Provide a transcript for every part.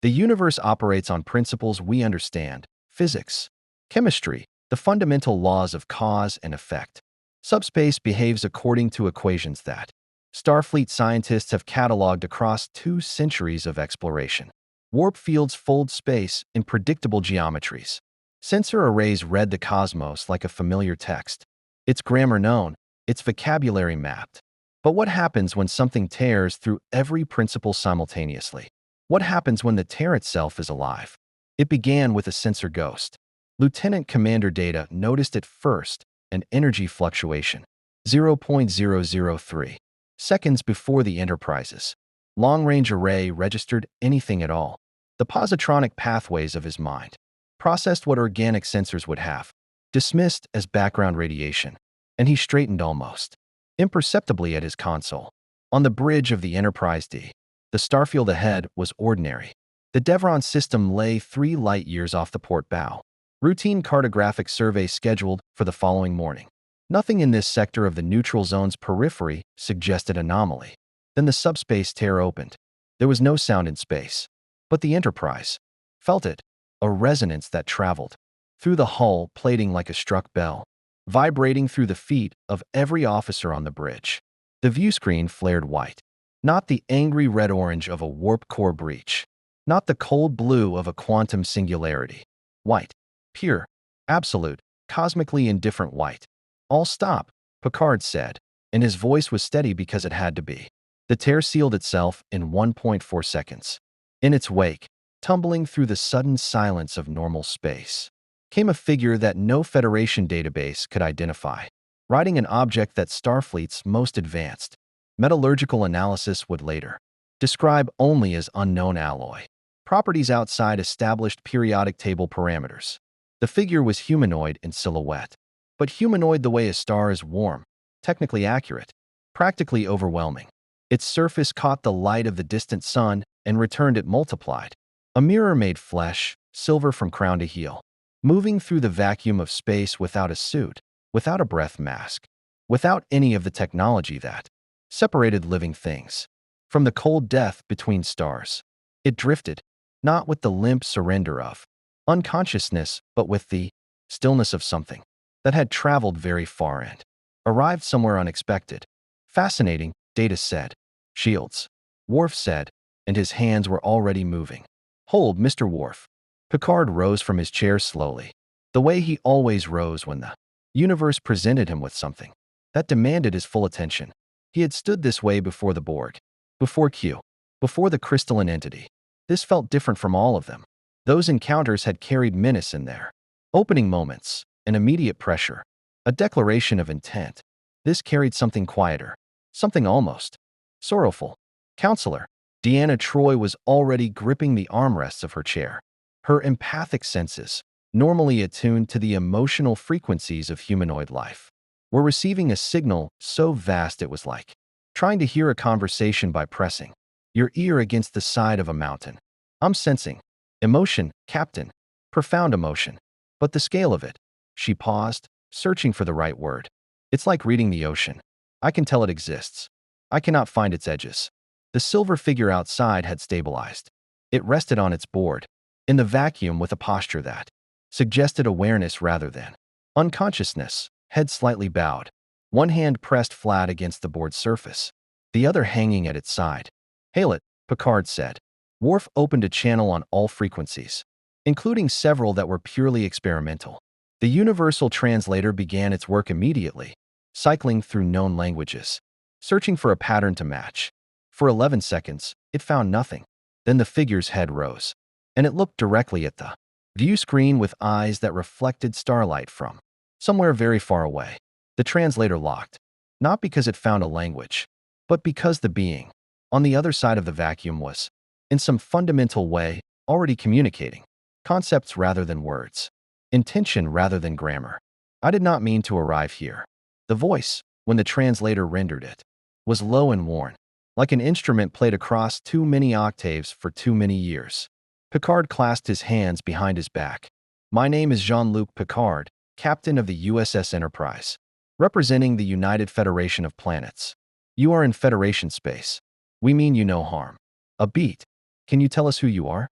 The universe operates on principles we understand: physics, chemistry, the fundamental laws of cause and effect. Subspace behaves according to equations that Starfleet scientists have cataloged across 2 centuries of exploration. Warp fields fold space in predictable geometries. Sensor arrays read the cosmos like a familiar text. Its grammar known, its vocabulary mapped. But what happens when something tears through every principle simultaneously? What happens when the tear itself is alive? It began with a sensor ghost. Lieutenant Commander Data noticed it first, an energy fluctuation. 0.003 seconds before the Enterprise's long-range array registered anything at all. The positronic pathways of his mind processed what organic sensors would have, dismissed as background radiation, and he straightened almost imperceptibly at his console. On the bridge of the Enterprise D, the starfield ahead was ordinary. The Devron system lay 3 light-years off the port bow. Routine cartographic survey scheduled for the following morning. Nothing in this sector of the neutral zone's periphery suggested anomaly. Then the subspace tear opened. There was no sound in space, but the Enterprise felt it, a resonance that traveled through the hull, plating like a struck bell, vibrating through the feet of every officer on the bridge. The view screen flared white, not the angry red-orange of a warp core breach, not the cold blue of a quantum singularity. White, pure, absolute, cosmically indifferent white. "All stop," Picard said, and his voice was steady because it had to be. The tear sealed itself in 1.4 seconds. In its wake, tumbling through the sudden silence of normal space, came a figure that no Federation database could identify, riding an object that Starfleet's most advanced metallurgical analysis would later describe only as unknown alloy. Properties outside established periodic table parameters. The figure was humanoid in silhouette, but humanoid the way a star is warm, technically accurate, practically overwhelming. Its surface caught the light of the distant sun and returned it multiplied. A mirror-made flesh, silver from crown to heel, moving through the vacuum of space without a suit, without a breath mask, without any of the technology that separated living things from the cold death between stars. It drifted, not with the limp surrender of unconsciousness, but with the stillness of something that had traveled very far and arrived somewhere unexpected. "Fascinating," Data said. "Shields," Worf said, and his hands were already moving. "Hold, Mr. Worf." Picard rose from his chair slowly, the way he always rose when the universe presented him with something that demanded his full attention. He had stood this way before the Borg, before Q, before the crystalline entity. This felt different from all of them. Those encounters had carried menace in their opening moments, an immediate pressure, a declaration of intent. This carried something quieter, something almost sorrowful. "Counselor." Deanna Troi was already gripping the armrests of her chair. Her empathic senses, normally attuned to the emotional frequencies of humanoid life, were receiving a signal so vast it was like trying to hear a conversation by pressing your ear against the side of a mountain. "I'm sensing emotion, Captain, profound emotion. But the scale of it." She paused, searching for the right word. "It's like reading the ocean. I can tell it exists. I cannot find its edges." The silver figure outside had stabilized. It rested on its board, in the vacuum with a posture that suggested awareness rather than unconsciousness, head slightly bowed, one hand pressed flat against the board's surface, the other hanging at its side. "Hail it," Picard said. Worf opened a channel on all frequencies, including several that were purely experimental. The universal translator began its work immediately, cycling through known languages, searching for a pattern to match. For 11 seconds, it found nothing. Then the figure's head rose, and it looked directly at the view screen with eyes that reflected starlight from somewhere very far away. The translator locked, not because it found a language, but because the being on the other side of the vacuum was, in some fundamental way, already communicating concepts rather than words, intention rather than grammar. "I did not mean to arrive here." The voice, when the translator rendered it, was low and worn, like an instrument played across too many octaves for too many years. Picard clasped his hands behind his back. "My name is Jean-Luc Picard, captain of the USS Enterprise, representing the United Federation of Planets. You are in Federation space. We mean you no harm." "A beat. Can you tell us who you are?"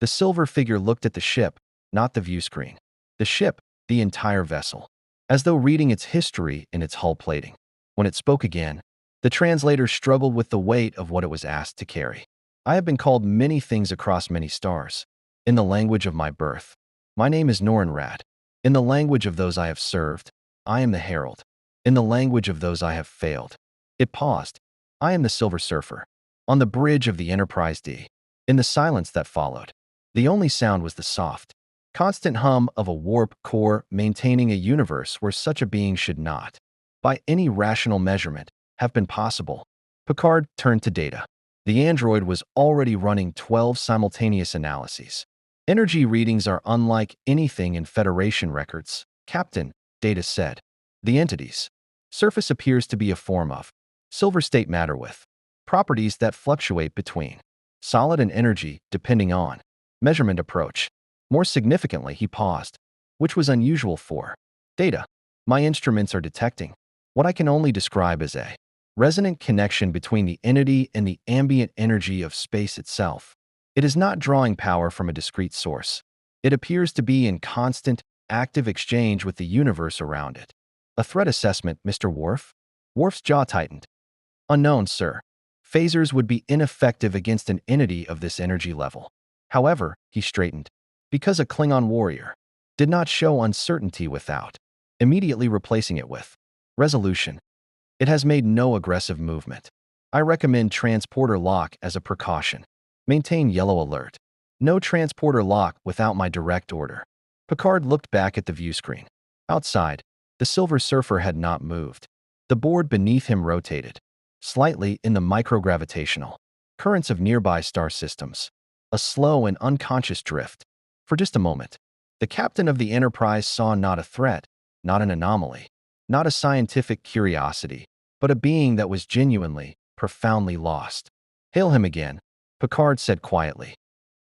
The silver figure looked at the ship, not the view screen. The ship, the entire vessel, as though reading its history in its hull plating. When it spoke again, the translator struggled with the weight of what it was asked to carry. I have been called many things across many stars. In the language of my birth, my name is Norenrad. In the language of those I have served, I am the herald. In the language of those I have failed. It paused. I am the Silver Surfer. On the bridge of the Enterprise D. In the silence that followed, the only sound was the soft, constant hum of a warp core maintaining a universe where such a being should not, by any rational measurement, have been possible. Picard turned to Data. The android was already running 12 simultaneous analyses. Energy readings are unlike anything in Federation records, Captain, Data said. The entity's surface appears to be a form of silver state matter with properties that fluctuate between solid and energy depending on measurement approach. More significantly, he paused, which was unusual for Data. My instruments are detecting what I can only describe as a resonant connection between the entity and the ambient energy of space itself. It is not drawing power from a discrete source. It appears to be in constant, active exchange with the universe around it. A threat assessment, Mr. Worf? Worf's jaw tightened. Unknown, sir. Phasers would be ineffective against an entity of this energy level. However, he straightened, because a Klingon warrior did not show uncertainty without immediately replacing it with resolution. It has made no aggressive movement. I recommend transporter lock as a precaution. Maintain yellow alert. No transporter lock without my direct order. Picard looked back at the view screen. Outside, the Silver Surfer had not moved. The board beneath him rotated slightly in the microgravitational currents of nearby star systems. A slow and unconscious drift. For just a moment, the captain of the Enterprise saw not a threat, not an anomaly, not a scientific curiosity, but a being that was genuinely, profoundly lost. Hail him again, Picard said quietly,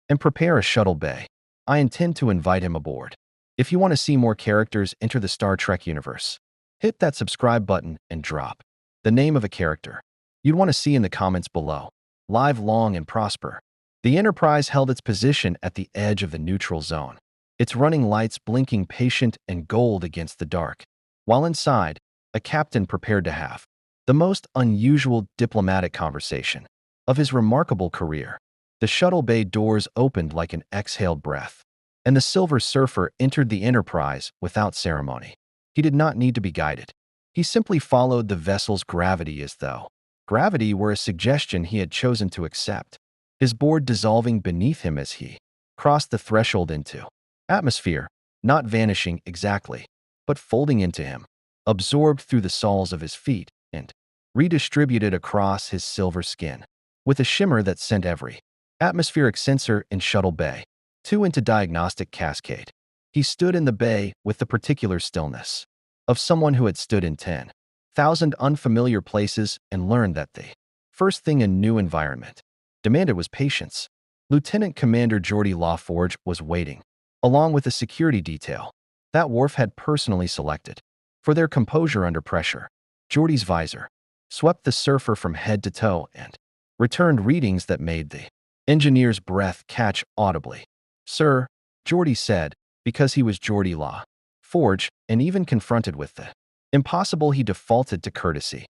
and prepare a shuttle bay. I intend to invite him aboard. If you want to see more characters enter the Star Trek universe, hit that subscribe button and drop the name of a character you'd want to see in the comments below. Live long and prosper. The Enterprise held its position at the edge of the neutral zone, its running lights blinking patient and gold against the dark. While inside, a captain prepared to have the most unusual diplomatic conversation of his remarkable career. The shuttle bay doors opened like an exhaled breath, and the Silver Surfer entered the Enterprise without ceremony. He did not need to be guided. He simply followed the vessel's gravity as though gravity were a suggestion he had chosen to accept, his board dissolving beneath him as he crossed the threshold into atmosphere, not vanishing exactly, but folding into him, absorbed through the soles of his feet and redistributed across his silver skin, with a shimmer that sent every atmospheric sensor in Shuttle Bay into diagnostic cascade. He stood in the bay with the particular stillness of someone who had stood in 10,000 unfamiliar places and learned that the first thing a new environment demanded was patience. Lieutenant Commander Geordi LaForge was waiting, along with a security detail that Worf had personally selected. For their composure under pressure, Geordi's visor swept the surfer from head to toe and returned readings that made the engineer's breath catch audibly. Sir, Geordi said, because he was Geordi LaForge, and even confronted with the impossible, he defaulted to courtesy.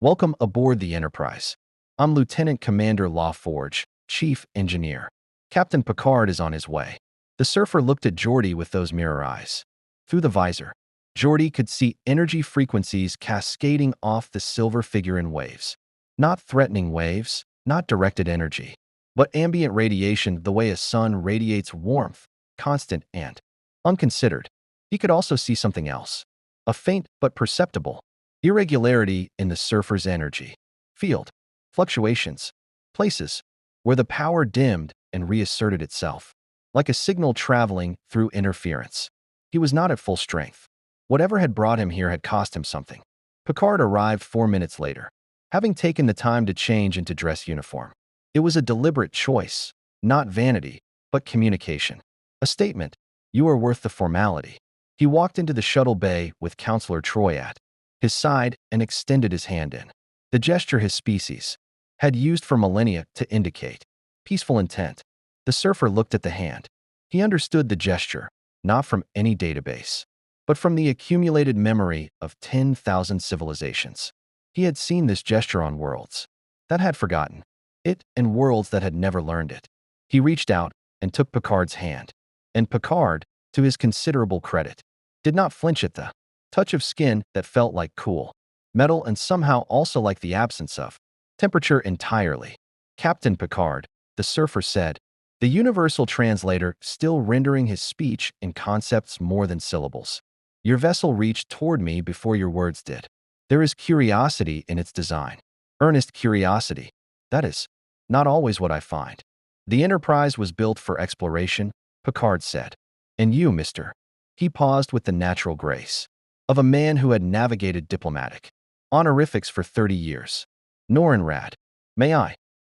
Welcome aboard the Enterprise. I'm Lieutenant Commander LaForge, Chief Engineer. Captain Picard is on his way. The surfer looked at Geordi with those mirror eyes. Through the visor, Geordi could see energy frequencies cascading off the silver figure in waves. Not threatening waves, not directed energy, but ambient radiation the way a sun radiates warmth, constant and unconsidered. He could also see something else. A faint but perceptible irregularity in the surfer's energy field. Fluctuations. Places where the power dimmed and reasserted itself. Like a signal traveling through interference. He was not at full strength. Whatever had brought him here had cost him something. Picard arrived 4 minutes later, having taken the time to change into dress uniform. It was a deliberate choice, not vanity, but communication. A statement. You are worth the formality. He walked into the shuttle bay with Counselor Troy at his side and extended his hand in. The gesture his species had used for millennia to indicate peaceful intent. The surfer looked at the hand. He understood the gesture, not from any database, but from the accumulated memory of 10,000 civilizations. He had seen this gesture on worlds that had forgotten it and worlds that had never learned it. He reached out and took Picard's hand. And Picard, to his considerable credit, did not flinch at the touch of skin that felt like cool metal and somehow also like the absence of temperature entirely. Captain Picard, the surfer said, the universal translator still rendering his speech in concepts more than syllables. Your vessel reached toward me before your words did. There is curiosity in its design. Earnest curiosity. That is not always what I find. The Enterprise was built for exploration, Picard said. And you, mister. He paused with the natural grace of a man who had navigated diplomatic honorifics for 30 years. Norenrad. May I?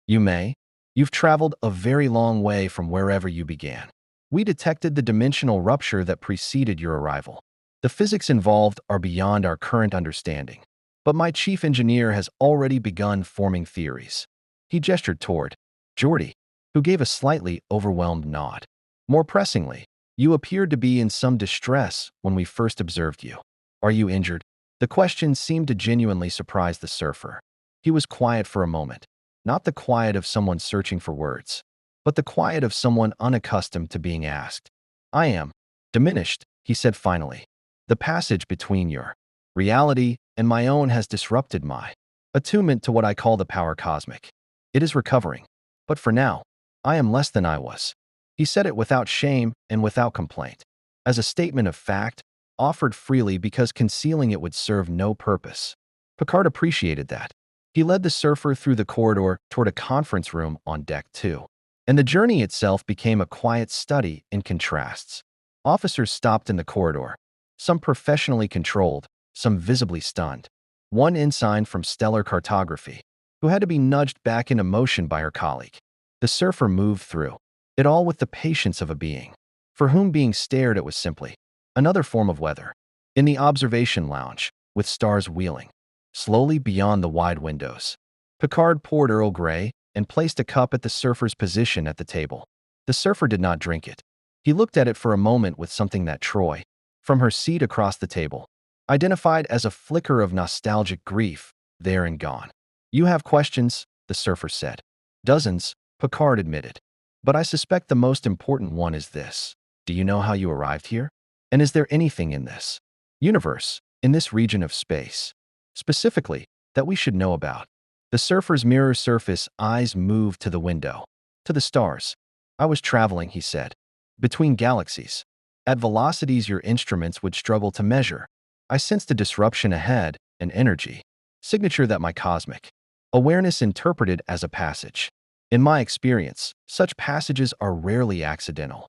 You may. You've traveled a very long way from wherever you began. We detected the dimensional rupture that preceded your arrival. The physics involved are beyond our current understanding, but my chief engineer has already begun forming theories. He gestured toward Geordi, who gave a slightly overwhelmed nod. More pressingly, you appeared to be in some distress when we first observed you. Are you injured? The question seemed to genuinely surprise the surfer. He was quiet for a moment, not the quiet of someone searching for words, but the quiet of someone unaccustomed to being asked. I am diminished, he said finally. The passage between your reality and my own has disrupted my attunement to what I call the power cosmic. It is recovering, but for now, I am less than I was. He said it without shame and without complaint, as a statement of fact, offered freely because concealing it would serve no purpose. Picard appreciated that. He led the surfer through the corridor toward a conference room on deck 2, and the journey itself became a quiet study in contrasts. Officers stopped in the corridor, some professionally controlled, some visibly stunned. One ensign from stellar cartography, who had to be nudged back into motion by her colleague. The surfer moved through it all with the patience of a being, for whom being stared at was simply another form of weather. In the observation lounge, with stars wheeling slowly beyond the wide windows, Picard poured Earl Grey and placed a cup at the surfer's position at the table. The surfer did not drink it. He looked at it for a moment with something that Troy, from her seat across the table, identified as a flicker of nostalgic grief, there and gone. You have questions, the surfer said. Dozens, Picard admitted. But I suspect the most important one is this. Do you know how you arrived here? And is there anything in this universe, in this region of space, specifically, that we should know about? The surfer's mirror surface eyes moved to the window, to the stars. I was traveling, he said, between galaxies, at velocities your instruments would struggle to measure. I sensed a disruption ahead, an energy signature that my cosmic awareness interpreted as a passage. In my experience, such passages are rarely accidental.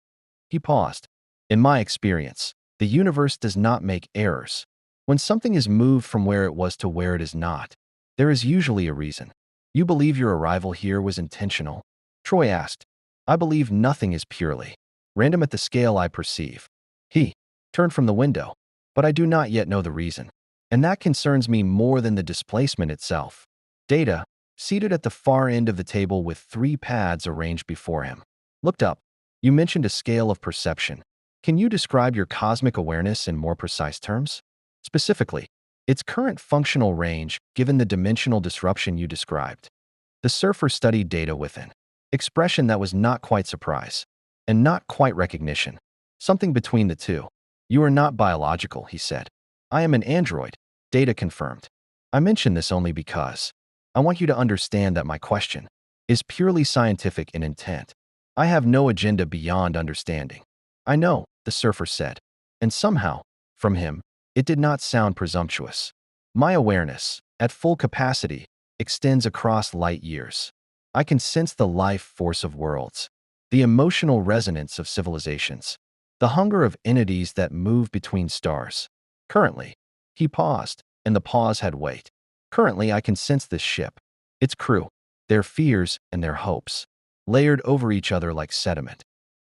He paused. In my experience, the universe does not make errors. When something is moved from where it was to where it is not, there is usually a reason. You believe your arrival here was intentional? Troy asked. I believe nothing is purely random at the scale I perceive. He turned from the window, but I do not yet know the reason. And that concerns me more than the displacement itself. Data, seated at the far end of the table with 3 pads arranged before him, looked up. You mentioned a scale of perception. Can you describe your cosmic awareness in more precise terms? Specifically, its current functional range given the dimensional disruption you described. The surfer studied data with an expression that was not quite surprise, and not quite recognition. Something between the two. You are not biological, he said. I am an android, data confirmed. I mention this only because I want you to understand that my question is purely scientific in intent. I have no agenda beyond understanding. I know, the surfer said, and somehow, from him, it did not sound presumptuous. My awareness, at full capacity, extends across light years. I can sense the life force of worlds, the emotional resonance of civilizations, the hunger of entities that move between stars. Currently, he paused, and the pause had weight. Currently, I can sense this ship, its crew, their fears and their hopes, layered over each other like sediment.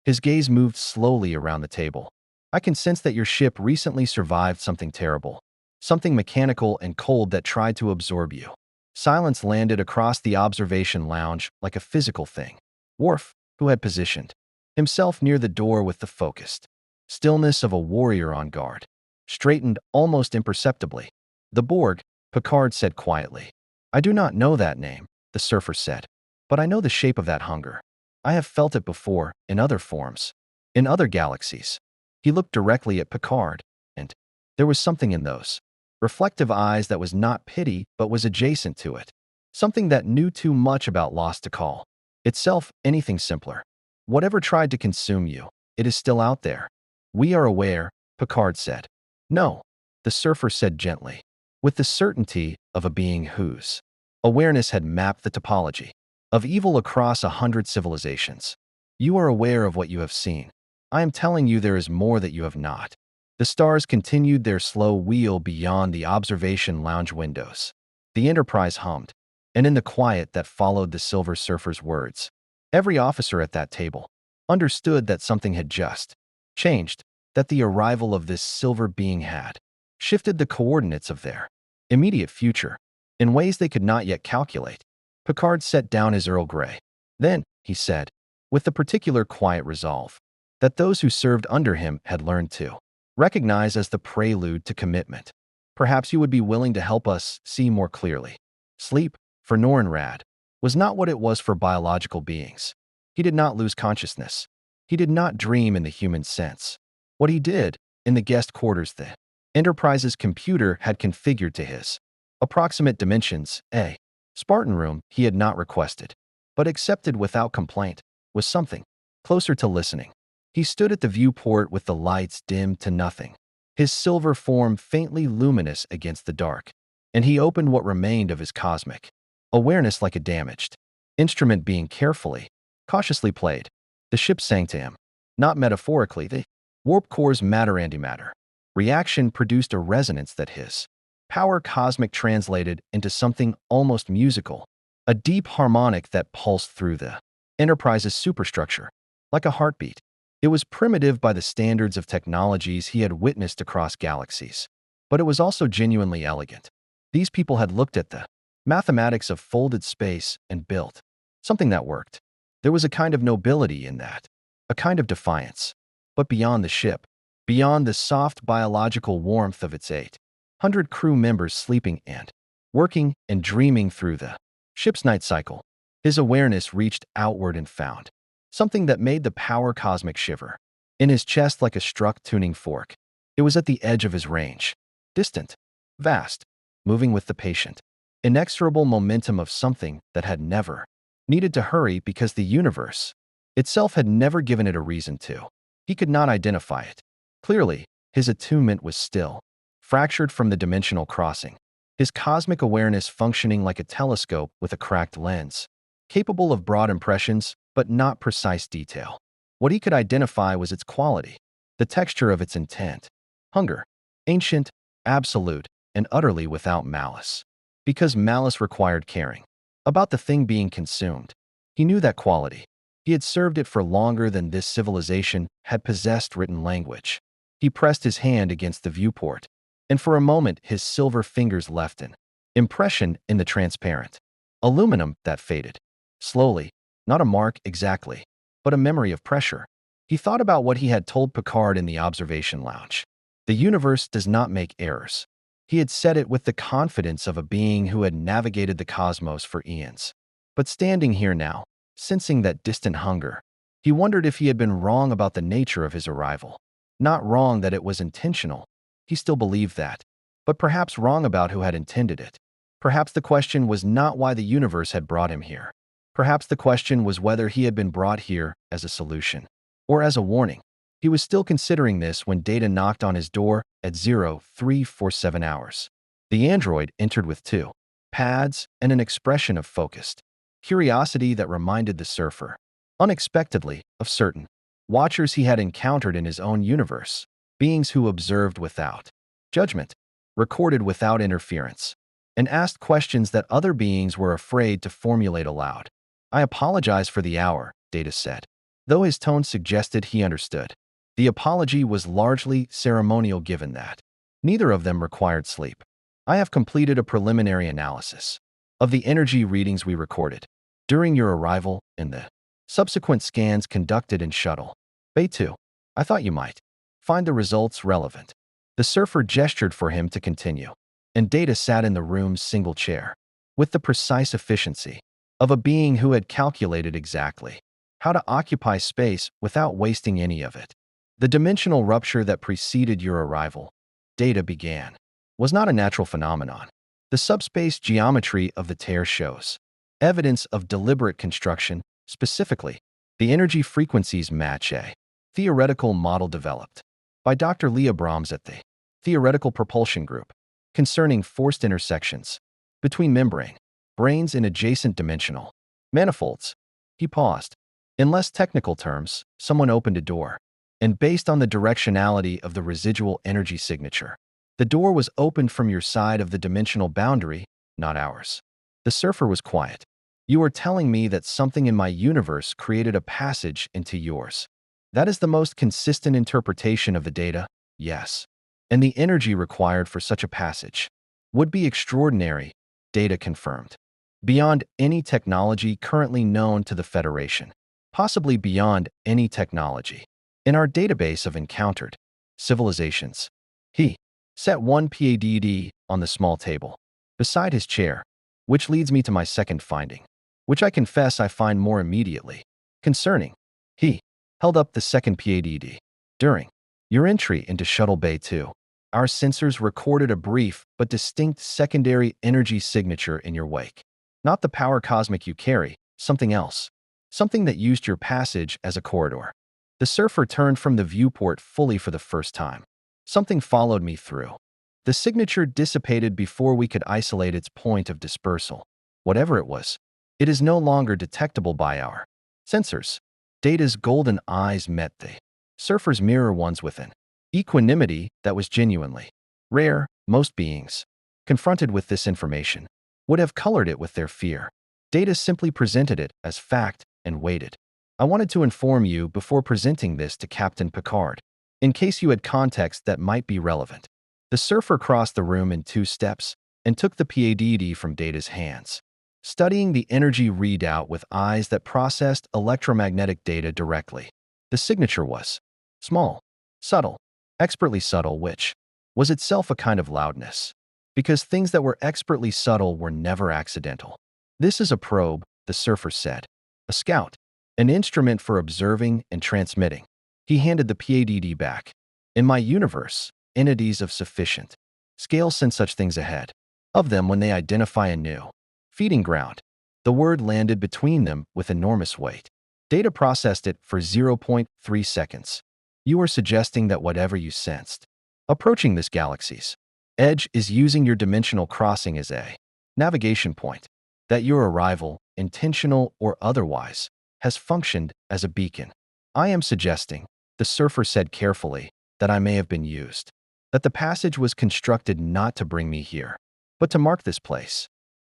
His gaze moved slowly around the table. I can sense that your ship recently survived something terrible, something mechanical and cold that tried to absorb you. Silence landed across the observation lounge like a physical thing. Worf, who had positioned himself near the door with the focused stillness of a warrior on guard, straightened almost imperceptibly. "The Borg," Picard said quietly. "I do not know that name," the surfer said, "but I know the shape of that hunger. I have felt it before, in other forms, in other galaxies." He looked directly at Picard, and there was something in those reflective eyes that was not pity but was adjacent to it. Something that knew too much about loss to call itself anything simpler. "Whatever tried to consume you, it is still out there. We are aware," Picard said. "No," the surfer said gently, with the certainty of a being whose awareness had mapped the topology of evil across 100 civilizations. "You are aware of what you have seen. I am telling you there is more that you have not." The stars continued their slow wheel beyond the observation lounge windows. The Enterprise hummed, and in the quiet that followed the Silver Surfer's words, every officer at that table understood that something had just changed, that the arrival of this silver being had shifted the coordinates of their immediate future in ways they could not yet calculate. Picard set down his Earl Grey. "Then," he said, with the particular quiet resolve that those who served under him had learned to recognize as the prelude to commitment, "perhaps you would be willing to help us see more clearly. Sleep, for Norrinrad, was not what it was for biological beings. He did not lose consciousness. He did not dream in the human sense. What he did, in the guest quarters the Enterprise's computer had configured to his approximate dimensions, a Spartan room he had not requested, but accepted without complaint, was something closer to listening. He stood at the viewport with the lights dimmed to nothing, his silver form faintly luminous against the dark, and he opened what remained of his cosmic awareness like a damaged instrument being carefully, cautiously played. The ship sang to him, not metaphorically. The warp core's matter-antimatter reaction produced a resonance that his power cosmic translated into something almost musical, a deep harmonic that pulsed through the Enterprise's superstructure, like a heartbeat. It was primitive by the standards of technologies he had witnessed across galaxies, but it was also genuinely elegant. These people had looked at the mathematics of folded space and built something that worked. There was a kind of nobility in that, a kind of defiance. But beyond the ship, beyond the soft biological warmth of its 800 crew members sleeping and working and dreaming through the ship's night cycle, his awareness reached outward and found something that made the power cosmic shiver in his chest like a struck tuning fork. It was at the edge of his range, distant, vast, moving with the patient, inexorable momentum of something that had never needed to hurry because the universe itself had never given it a reason to. He could not identify it. Clearly, his attunement was still fractured from the dimensional crossing, his cosmic awareness functioning like a telescope with a cracked lens, capable of broad impressions but not precise detail. What he could identify was its quality, the texture of its intent. Hunger, ancient, absolute, and utterly without malice. Because malice required caring about the thing being consumed. He knew that quality. He had served it for longer than this civilization had possessed written language. He pressed his hand against the viewport, and for a moment his silver fingers left an impression in the transparent aluminum that faded. Slowly, not a mark exactly, but a memory of pressure. He thought about what he had told Picard in the observation lounge. The universe does not make errors. He had said it with the confidence of a being who had navigated the cosmos for eons. But standing here now, sensing that distant hunger, he wondered if he had been wrong about the nature of his arrival. Not wrong that it was intentional. He still believed that. But perhaps wrong about who had intended it. Perhaps the question was not why the universe had brought him here. Perhaps the question was whether he had been brought here as a solution or as a warning. He was still considering this when Data knocked on his door at 0347 hours. The android entered with two pads and an expression of focused curiosity that reminded the surfer, unexpectedly, of certain watchers he had encountered in his own universe, beings who observed without judgment, recorded without interference, and asked questions that other beings were afraid to formulate aloud. "I apologize for the hour," Data said, though his tone suggested he understood. The apology was largely ceremonial given that neither of them required sleep. "I have completed a preliminary analysis of the energy readings we recorded during your arrival in the Subsequent scans conducted in shuttle. Bay 2. I thought you might find the results relevant. The surfer gestured for him to continue, and Data sat in the room's single chair, with the precise efficiency of a being who had calculated exactly how to occupy space without wasting any of it. The dimensional rupture that preceded your arrival, Data began, was not a natural phenomenon. The subspace geometry of the tear shows evidence of deliberate construction. Specifically, the energy frequencies match a theoretical model developed by Dr. Leah Brahms at the Theoretical Propulsion Group concerning forced intersections between membrane branes in adjacent dimensional manifolds. He paused. In less technical terms, someone opened a door, and based on the directionality of the residual energy signature, the door was opened from your side of the dimensional boundary, not ours. The surfer was quiet. You are telling me that something in my universe created a passage into yours. That is the most consistent interpretation of the data, yes. And the energy required for such a passage would be extraordinary, Data confirmed. Beyond any technology currently known to the Federation, possibly beyond any technology in our database of encountered civilizations. He set one PADD on the small table beside his chair, which leads me to my second finding, which I confess I find more immediately concerning. He held up the second PADD. During your entry into Shuttle Bay 2, our sensors recorded a brief but distinct secondary energy signature in your wake. Not the power cosmic you carry, something else. Something that used your passage as a corridor. The surfer turned from the viewport fully for the first time. Something followed me through. The signature dissipated before we could isolate its point of dispersal. Whatever it was, it is no longer detectable by our sensors. Data's golden eyes met the surfer's mirror ones with an equanimity that was genuinely rare. Most beings, confronted with this information, would have colored it with their fear. Data simply presented it as fact and waited. I wanted to inform you before presenting this to Captain Picard, in case you had context that might be relevant. The surfer crossed the room in 2 steps and took the PADD from Data's hands, studying the energy readout with eyes that processed electromagnetic data directly. The signature was small, subtle, expertly subtle, which was itself a kind of loudness, because things that were expertly subtle were never accidental. This is a probe, the surfer said. A scout, an instrument for observing and transmitting. He handed the PADD back. In my universe, entities of sufficient scale send such things ahead of them when they identify a new feeding ground. The word landed between them with enormous weight. Data processed it for 0.3 seconds. You are suggesting that whatever you sensed approaching this galaxy's edge is using your dimensional crossing as a navigation point, that your arrival, intentional or otherwise, has functioned as a beacon. I am suggesting, the surfer said carefully, that I may have been used, that the passage was constructed not to bring me here, but to mark this place.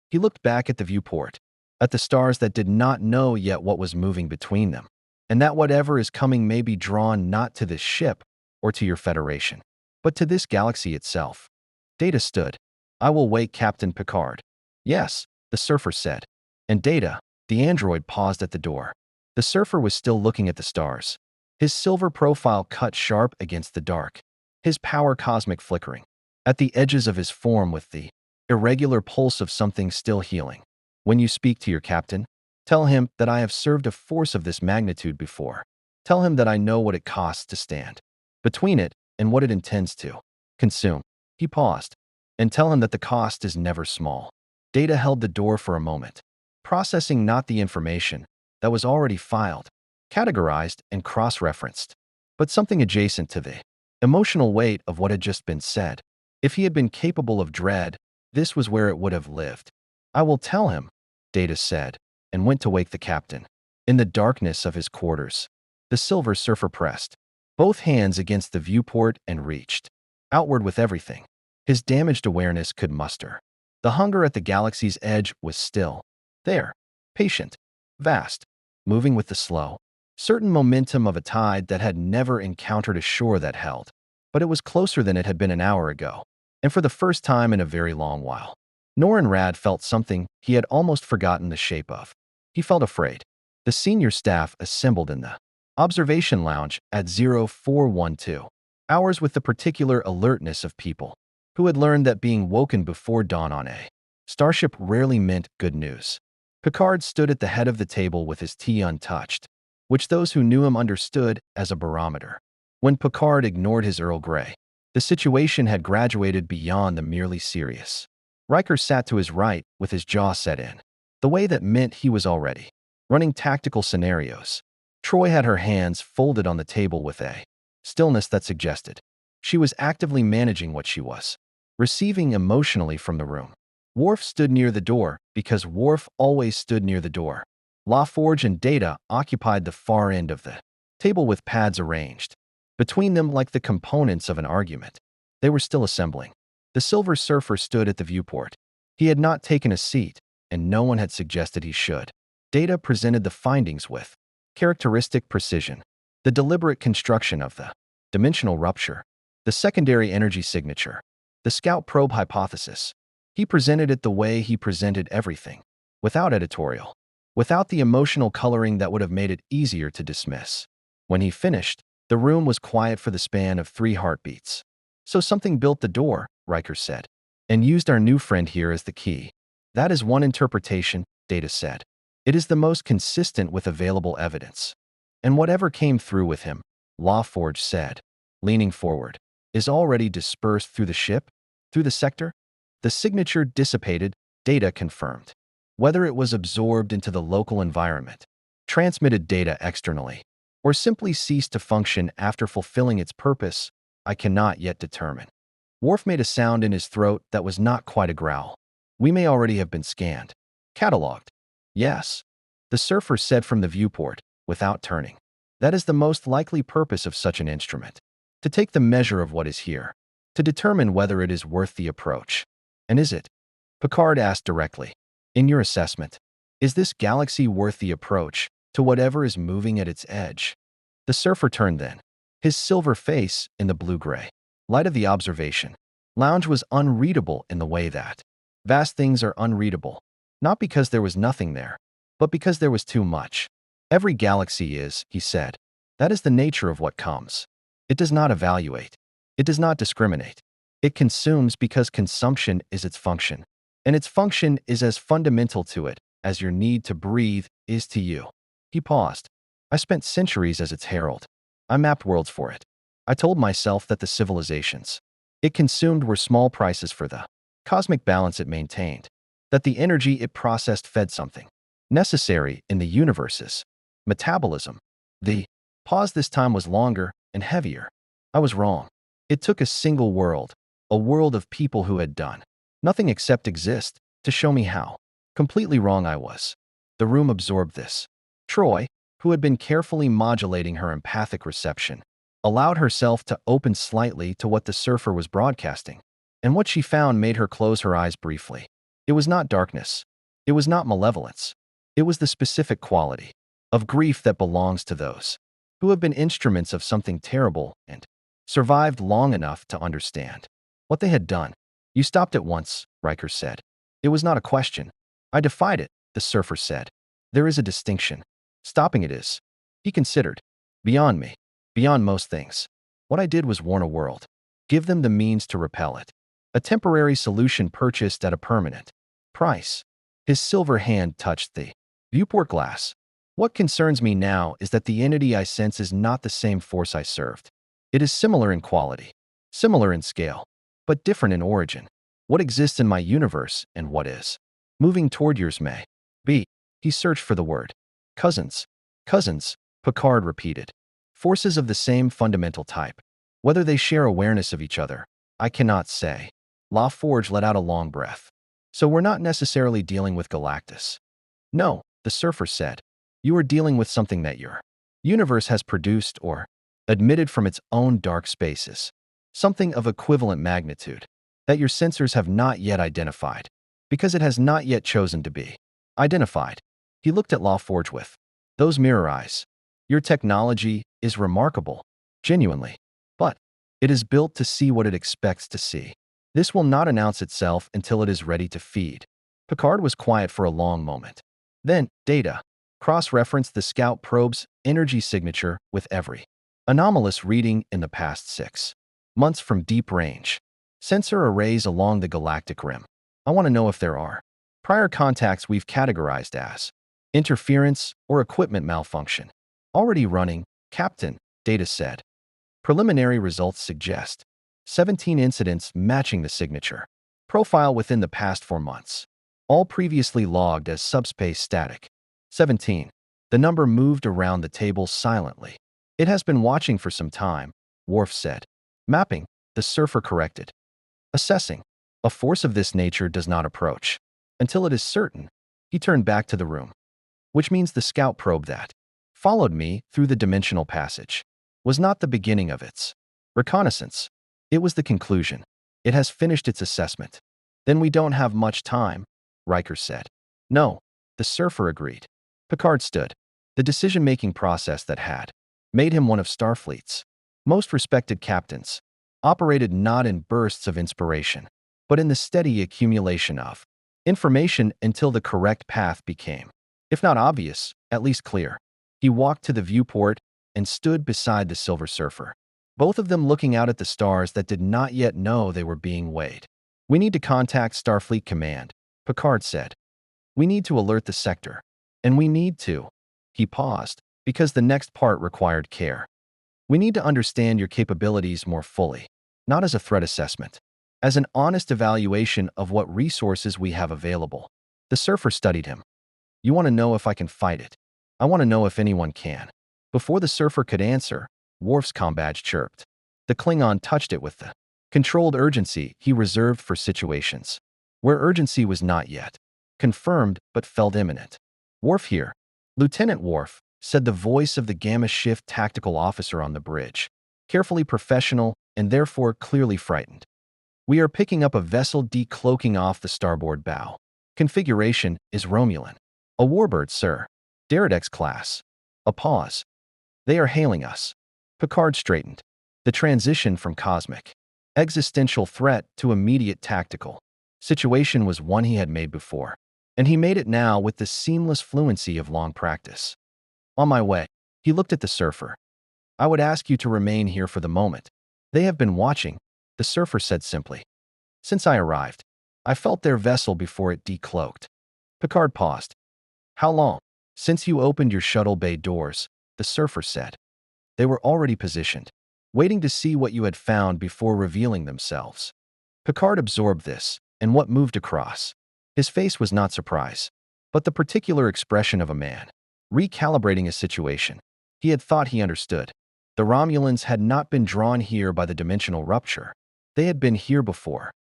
He looked back at the viewport, at the stars that did not know yet what was moving between them, and that whatever is coming may be drawn not to this ship or to your Federation, but to this galaxy itself. Data stood. I will wait, Captain Picard. Yes, the surfer said. And Data, the android, paused at the door. The surfer was still looking at the stars, his silver profile cut sharp against the dark, his power cosmic flickering at the edges of his form with the irregular pulse of something still healing. When you speak to your captain, tell him that I have served a force of this magnitude before. Tell him that I know what it costs to stand between it and what it intends to consume. He paused. And tell him that the cost is never small. Data held the door for a moment, processing not the information that was already filed, categorized and cross-referenced, but something adjacent to the emotional weight of what had just been said. If he had been capable of dread, this was where it would have lived. I will tell him, Data said, and went to wake the captain. In the darkness of his quarters, the silver surfer pressed both hands against the viewport and reached outward with everything his damaged awareness could muster. The hunger at the galaxy's edge was still there, patient, vast, moving with the slow, certain momentum of a tide that had never encountered a shore that held. But it was closer than it had been an hour ago, and for the first time in a very long while. Norin Rad felt something he had almost forgotten the shape of. He felt afraid. The senior staff assembled in the observation lounge at 0412 hours with the particular alertness of people who had learned that being woken before dawn on a starship rarely meant good news. Picard stood at the head of the table with his tea untouched, which those who knew him understood as a barometer. When Picard ignored his Earl Grey, the situation had graduated beyond the merely serious. Riker sat to his right with his jaw set in, the way that meant he was already running tactical scenarios. Troy had her hands folded on the table with a stillness that suggested she was actively managing what she was receiving emotionally from the room. Worf stood near the door because Worf always stood near the door. LaForge and Data occupied the far end of the table with pads arranged between them like the components of an argument. They were still assembling. The Silver Surfer stood at the viewport. He had not taken a seat, and no one had suggested he should. Data presented the findings with characteristic precision. The deliberate construction of the dimensional rupture, the secondary energy signature, the scout probe hypothesis. He presented it the way he presented everything, without editorial, without the emotional coloring that would have made it easier to dismiss. When he finished, the room was quiet for the span of 3 heartbeats. So something built the door, Riker said, and used our new friend here as the key. That is one interpretation, Data said. It is the most consistent with available evidence. And whatever came through with him, LaForge said, leaning forward, is already dispersed through the ship, through the sector. The signature dissipated, Data confirmed. Whether it was absorbed into the local environment, transmitted data externally, or simply ceased to function after fulfilling its purpose, I cannot yet determine. Worf made a sound in his throat that was not quite a growl. We may already have been scanned. Catalogued. Yes. The surfer said from the viewport, without turning. That is the most likely purpose of such an instrument. To take the measure of what is here. To determine whether it is worth the approach. And is it? Picard asked directly. In your assessment, is this galaxy worth the approach to whatever is moving at its edge? The surfer turned then. His silver face in the blue-gray light of the observation lounge was unreadable in the way that vast things are unreadable, not because there was nothing there, but because there was too much. Every galaxy is, he said. That is the nature of what comes. It does not evaluate. It does not discriminate. It consumes because consumption is its function, and its function is as fundamental to it as your need to breathe is to you. He paused. I spent centuries as its herald. I mapped worlds for it. I told myself that the civilizations it consumed were small prices for the cosmic balance it maintained, that the energy it processed fed something necessary in the universe's metabolism. The pause this time was longer and heavier. I was wrong. It took a single world, a world of people who had done nothing except exist, to show me how completely wrong I was. The room absorbed this. Troy, who had been carefully modulating her empathic reception, allowed herself to open slightly to what the surfer was broadcasting, and what she found made her close her eyes briefly. It was not darkness. It was not malevolence. It was the specific quality of grief that belongs to those who have been instruments of something terrible and survived long enough to understand what they had done. You stopped at once, Riker said. It was not a question. I defied it, the surfer said. There is a distinction. Stopping it is, he considered, beyond me, beyond most things. What I did was warn a world. Give them the means to repel it. A temporary solution purchased at a permanent price. His silver hand touched the viewport glass. What concerns me now is that the entity I sense is not the same force I served. It is similar in quality, similar in scale, but different in origin. What exists in my universe and what is moving toward yours may be. He searched for the word. Cousins. Cousins, Picard repeated. Forces of the same fundamental type. Whether they share awareness of each other, I cannot say. LaForge let out a long breath. So we're not necessarily dealing with Galactus. No, the surfer said. You are dealing with something that your universe has produced or admitted from its own dark spaces. Something of equivalent magnitude that your sensors have not yet identified, because it has not yet chosen to be identified. He looked at LaForge with those mirror eyes. Your technology is remarkable, genuinely, but it is built to see what it expects to see. This will not announce itself until it is ready to feed. Picard was quiet for a long moment. Then, Data. Cross-reference the scout probe's energy signature with every anomalous reading in the past 6 months from deep range sensor arrays along the galactic rim. I want to know if there are prior contacts we've categorized as interference or equipment malfunction. Already running, Captain, Data said. Preliminary results suggest 17 incidents matching the signature profile within the past 4 months, all previously logged as subspace static. 17. The number moved around the table silently. It has been watching for some time, Worf said. Mapping, the surfer corrected. Assessing. A force of this nature does not approach until it is certain. He turned back to the room, which means the scout probe that followed me through the dimensional passage was not the beginning of its reconnaissance. It was the conclusion. It has finished its assessment. Then we don't have much time, Riker said. No, the surfer agreed. Picard stood. The decision-making process that had made him one of Starfleet's most respected captains operated not in bursts of inspiration, but in the steady accumulation of information until the correct path became, if not obvious, at least clear. He walked to the viewport and stood beside the Silver Surfer, both of them looking out at the stars that did not yet know they were being weighed. We need to contact Starfleet Command, Picard said. We need to alert the sector. And we need to. He paused, because the next part required care. We need to understand your capabilities more fully, not as a threat assessment, as an honest evaluation of what resources we have available. The surfer studied him. You want to know if I can fight it? I want to know if anyone can. Before the surfer could answer, Worf's comm badge chirped. The Klingon touched it with the controlled urgency he reserved for situations where urgency was not yet confirmed but felt imminent. Worf here. Lieutenant Worf, said the voice of the Gamma Shift tactical officer on the bridge, carefully professional and therefore clearly frightened. We are picking up a vessel decloaking off the starboard bow. Configuration is Romulan. A warbird, sir. Deceiving class. A pause. They are hailing us. Picard straightened. The transition from cosmic existential threat to immediate tactical situation was one he had made before, and he made it now with the seamless fluency of long practice. On my way, he looked at the surfer. I would ask you to remain here for the moment. They have been watching, the surfer said simply. Since I arrived, I felt their vessel before it decloaked. Picard paused. How long? Since you opened your shuttle bay doors, the surfer said. They were already positioned, waiting to see what you had found before revealing themselves. Picard absorbed this, and what moved across. His face was not surprise, but the particular expression of a man recalibrating a situation. He had thought he understood. The Romulans had not been drawn here by the dimensional rupture. They had been here before.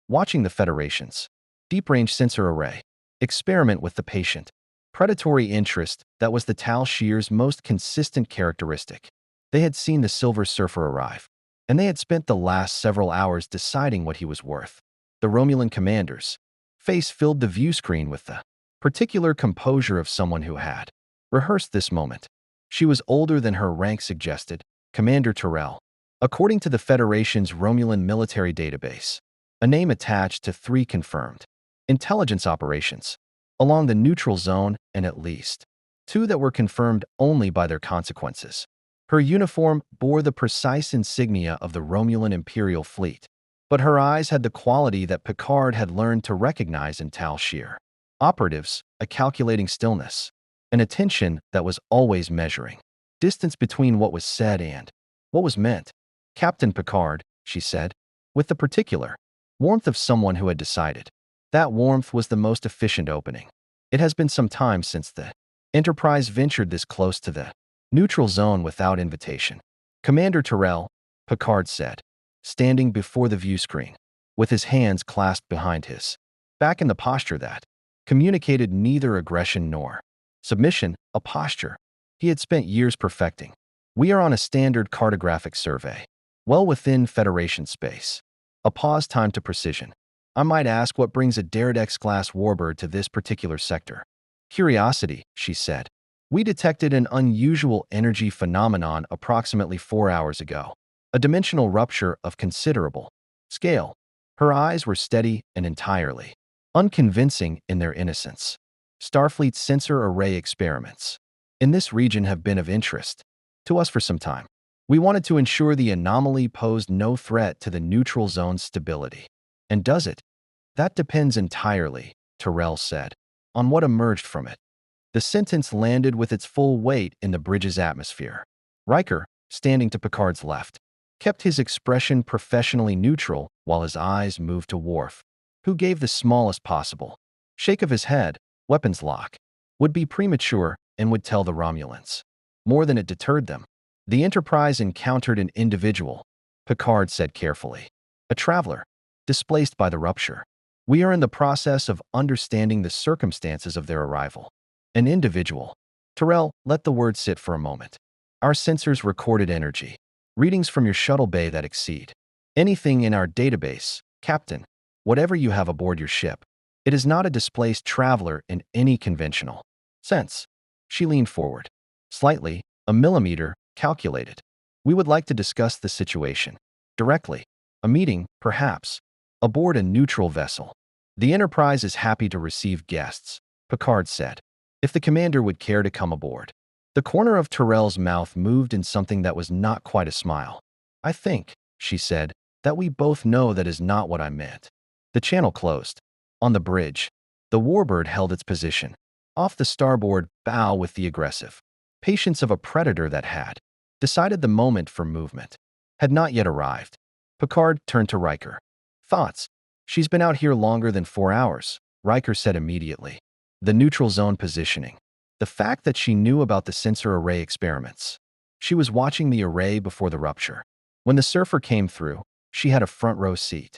Watching the Federation's deep-range sensor array experiment with the patient, predatory interest that was the Tal Shir's most consistent characteristic. They had seen the Silver Surfer arrive, and they had spent the last several hours deciding what he was worth. The Romulan commander's face filled the view screen with the particular composure of someone who had rehearsed this moment. She was older than her rank suggested, Commander Terrell, according to the Federation's Romulan military database, a name attached to 3 confirmed intelligence operations along the neutral zone and at least 2 that were confirmed only by their consequences. Her uniform bore the precise insignia of the Romulan Imperial Fleet, but her eyes had the quality that Picard had learned to recognize in Tal Shir. Operatives, a calculating stillness, an attention that was always measuring distance between what was said and what was meant. Captain Picard, she said, with the particular warmth of someone who had decided. That warmth was the most efficient opening. It has been some time since the Enterprise ventured this close to the neutral zone without invitation. Commander Terrell, Picard said, standing before the view screen, with his hands clasped behind his back in the posture that communicated neither aggression nor submission, a posture he had spent years perfecting. We are on a standard cartographic survey, well within Federation space. A pause timed to precision. I might ask what brings a Deceiving-class warbird to this particular sector. Curiosity, she said. We detected an unusual energy phenomenon approximately 4 hours ago. A dimensional rupture of considerable scale. Her eyes were steady and entirely unconvincing in their innocence. Starfleet's sensor array experiments in this region have been of interest to us for some time. We wanted to ensure the anomaly posed no threat to the neutral zone's stability. And does it? That depends entirely, Tyrell said, on what emerged from it. The sentence landed with its full weight in the bridge's atmosphere. Riker, standing to Picard's left, kept his expression professionally neutral while his eyes moved to Worf, who gave the smallest possible shake of his head. Weapons lock would be premature and would tell the Romulans more than it deterred them. The Enterprise encountered an individual, Picard said carefully, a traveler, displaced by the rupture. We are in the process of understanding the circumstances of their arrival. An individual. Tyrell, let the word sit for a moment. Our sensors recorded energy, readings from your shuttle bay that exceed anything in our database, Captain, whatever you have aboard your ship. It is not a displaced traveler in any conventional sense. She leaned forward, slightly, a millimeter, calculated. We would like to discuss the situation directly. A meeting, perhaps, aboard a neutral vessel. The Enterprise is happy to receive guests, Picard said, if the commander would care to come aboard. The corner of Tyrell's mouth moved in something that was not quite a smile. I think, she said, that we both know that is not what I meant. The channel closed. On the bridge, the Warbird held its position, off the starboard bow with the aggressive patience of a predator that had decided the moment for movement had not yet arrived. Picard turned to Riker. Thoughts? She's been out here longer than 4 hours, Riker said immediately. The neutral zone positioning. The fact that she knew about the sensor array experiments. She was watching the array before the rupture. When the surfer came through, she had a front row seat.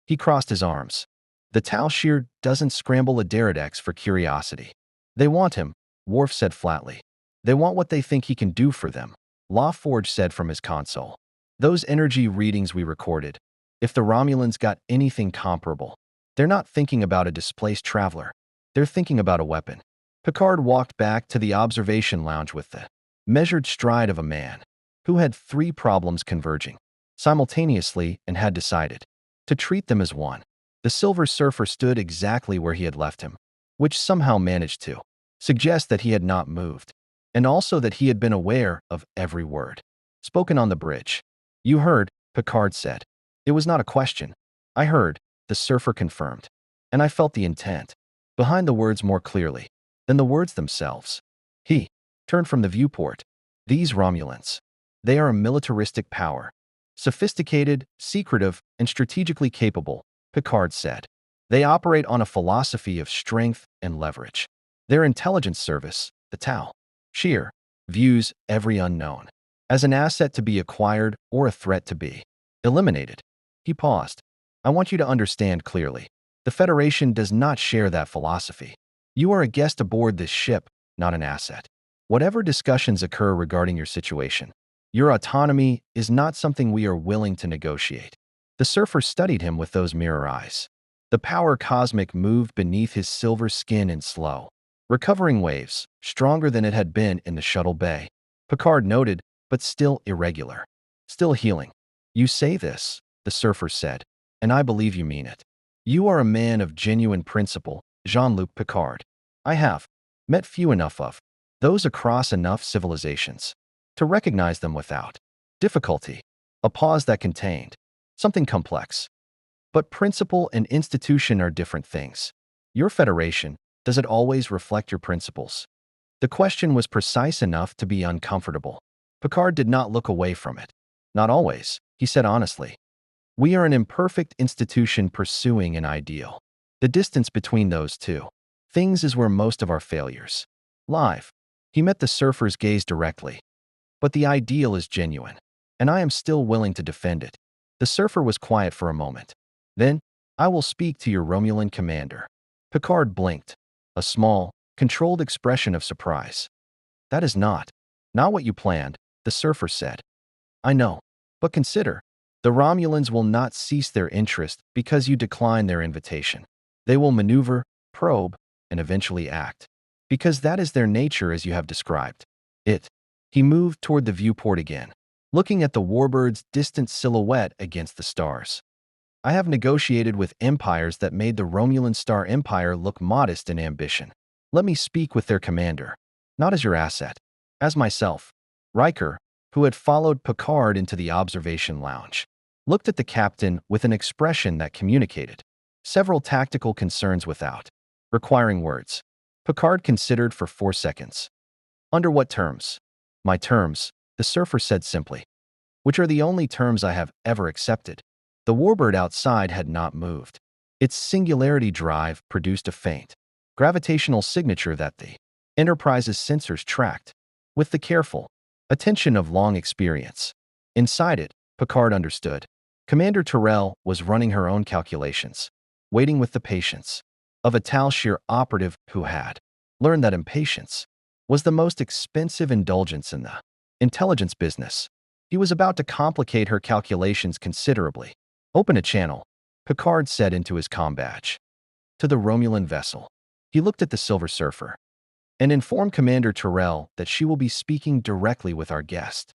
He crossed his arms. The Tal Shiar doesn't scramble a Deridex for curiosity. They want him, Worf said flatly. They want what they think he can do for them, LaForge said from his console. Those energy readings we recorded, if the Romulans got anything comparable, they're not thinking about a displaced traveler. They're thinking about a weapon. Picard walked back to the observation lounge with the measured stride of a man who had 3 problems converging simultaneously and had decided to treat them as one. The Silver Surfer stood exactly where he had left him, which somehow managed to suggest that he had not moved, and also that he had been aware of every word spoken on the bridge. You heard, Picard said. It was not a question. I heard, the surfer confirmed, and I felt the intent behind the words more clearly than the words themselves. He turned from the viewport. These Romulans, they are a militaristic power, sophisticated, secretive, and strategically capable, Picard said. They operate on a philosophy of strength and leverage. Their intelligence service, the Tal Shiar, views every unknown as an asset to be acquired or a threat to be eliminated. He paused. I want you to understand clearly. The Federation does not share that philosophy. You are a guest aboard this ship, not an asset. Whatever discussions occur regarding your situation, your autonomy is not something we are willing to negotiate. The surfer studied him with those mirror eyes. The power cosmic moved beneath his silver skin in slow, recovering waves, stronger than it had been in the shuttle bay. Picard noted, but still irregular. Still healing. You say this, the surfer said, and I believe you mean it. You are a man of genuine principle, Jean-Luc Picard. I have met few enough of those across enough civilizations to recognize them without difficulty. A pause that contained something complex. But principle and institution are different things. Your Federation, does it always reflect your principles? The question was precise enough to be uncomfortable. Picard did not look away from it. Not always, he said honestly. We are an imperfect institution pursuing an ideal. The distance between those two things is where most of our failures lie. He met the surfer's gaze directly. But the ideal is genuine, and I am still willing to defend it. The surfer was quiet for a moment. Then, I will speak to your Romulan commander. Picard blinked, a small, controlled expression of surprise. That is not what you planned, the surfer said. I know, but consider, the Romulans will not cease their interest because you decline their invitation. They will maneuver, probe, and eventually act, because that is their nature as you have described it. He moved toward the viewport again, looking at the Warbird's distant silhouette against the stars. I have negotiated with empires that made the Romulan Star Empire look modest in ambition. Let me speak with their commander, not as your asset, as myself. Riker, who had followed Picard into the observation lounge, looked at the captain with an expression that communicated several tactical concerns without requiring words. Picard considered for 4 seconds. Under what terms? My terms, the surfer said simply, which are the only terms I have ever accepted. The warbird outside had not moved. Its singularity drive produced a faint, gravitational signature that the Enterprise's sensors tracked, with the careful attention of long experience. Inside it, Picard understood. Commander Terrell was running her own calculations, waiting with the patience of a Tal Shiar operative who had learned that impatience was the most expensive indulgence in the intelligence business. He was about to complicate her calculations considerably. Open a channel, Picard said into his comm badge. To the Romulan vessel. He looked at the Silver Surfer and informed Commander Terrell that she will be speaking directly with our guest.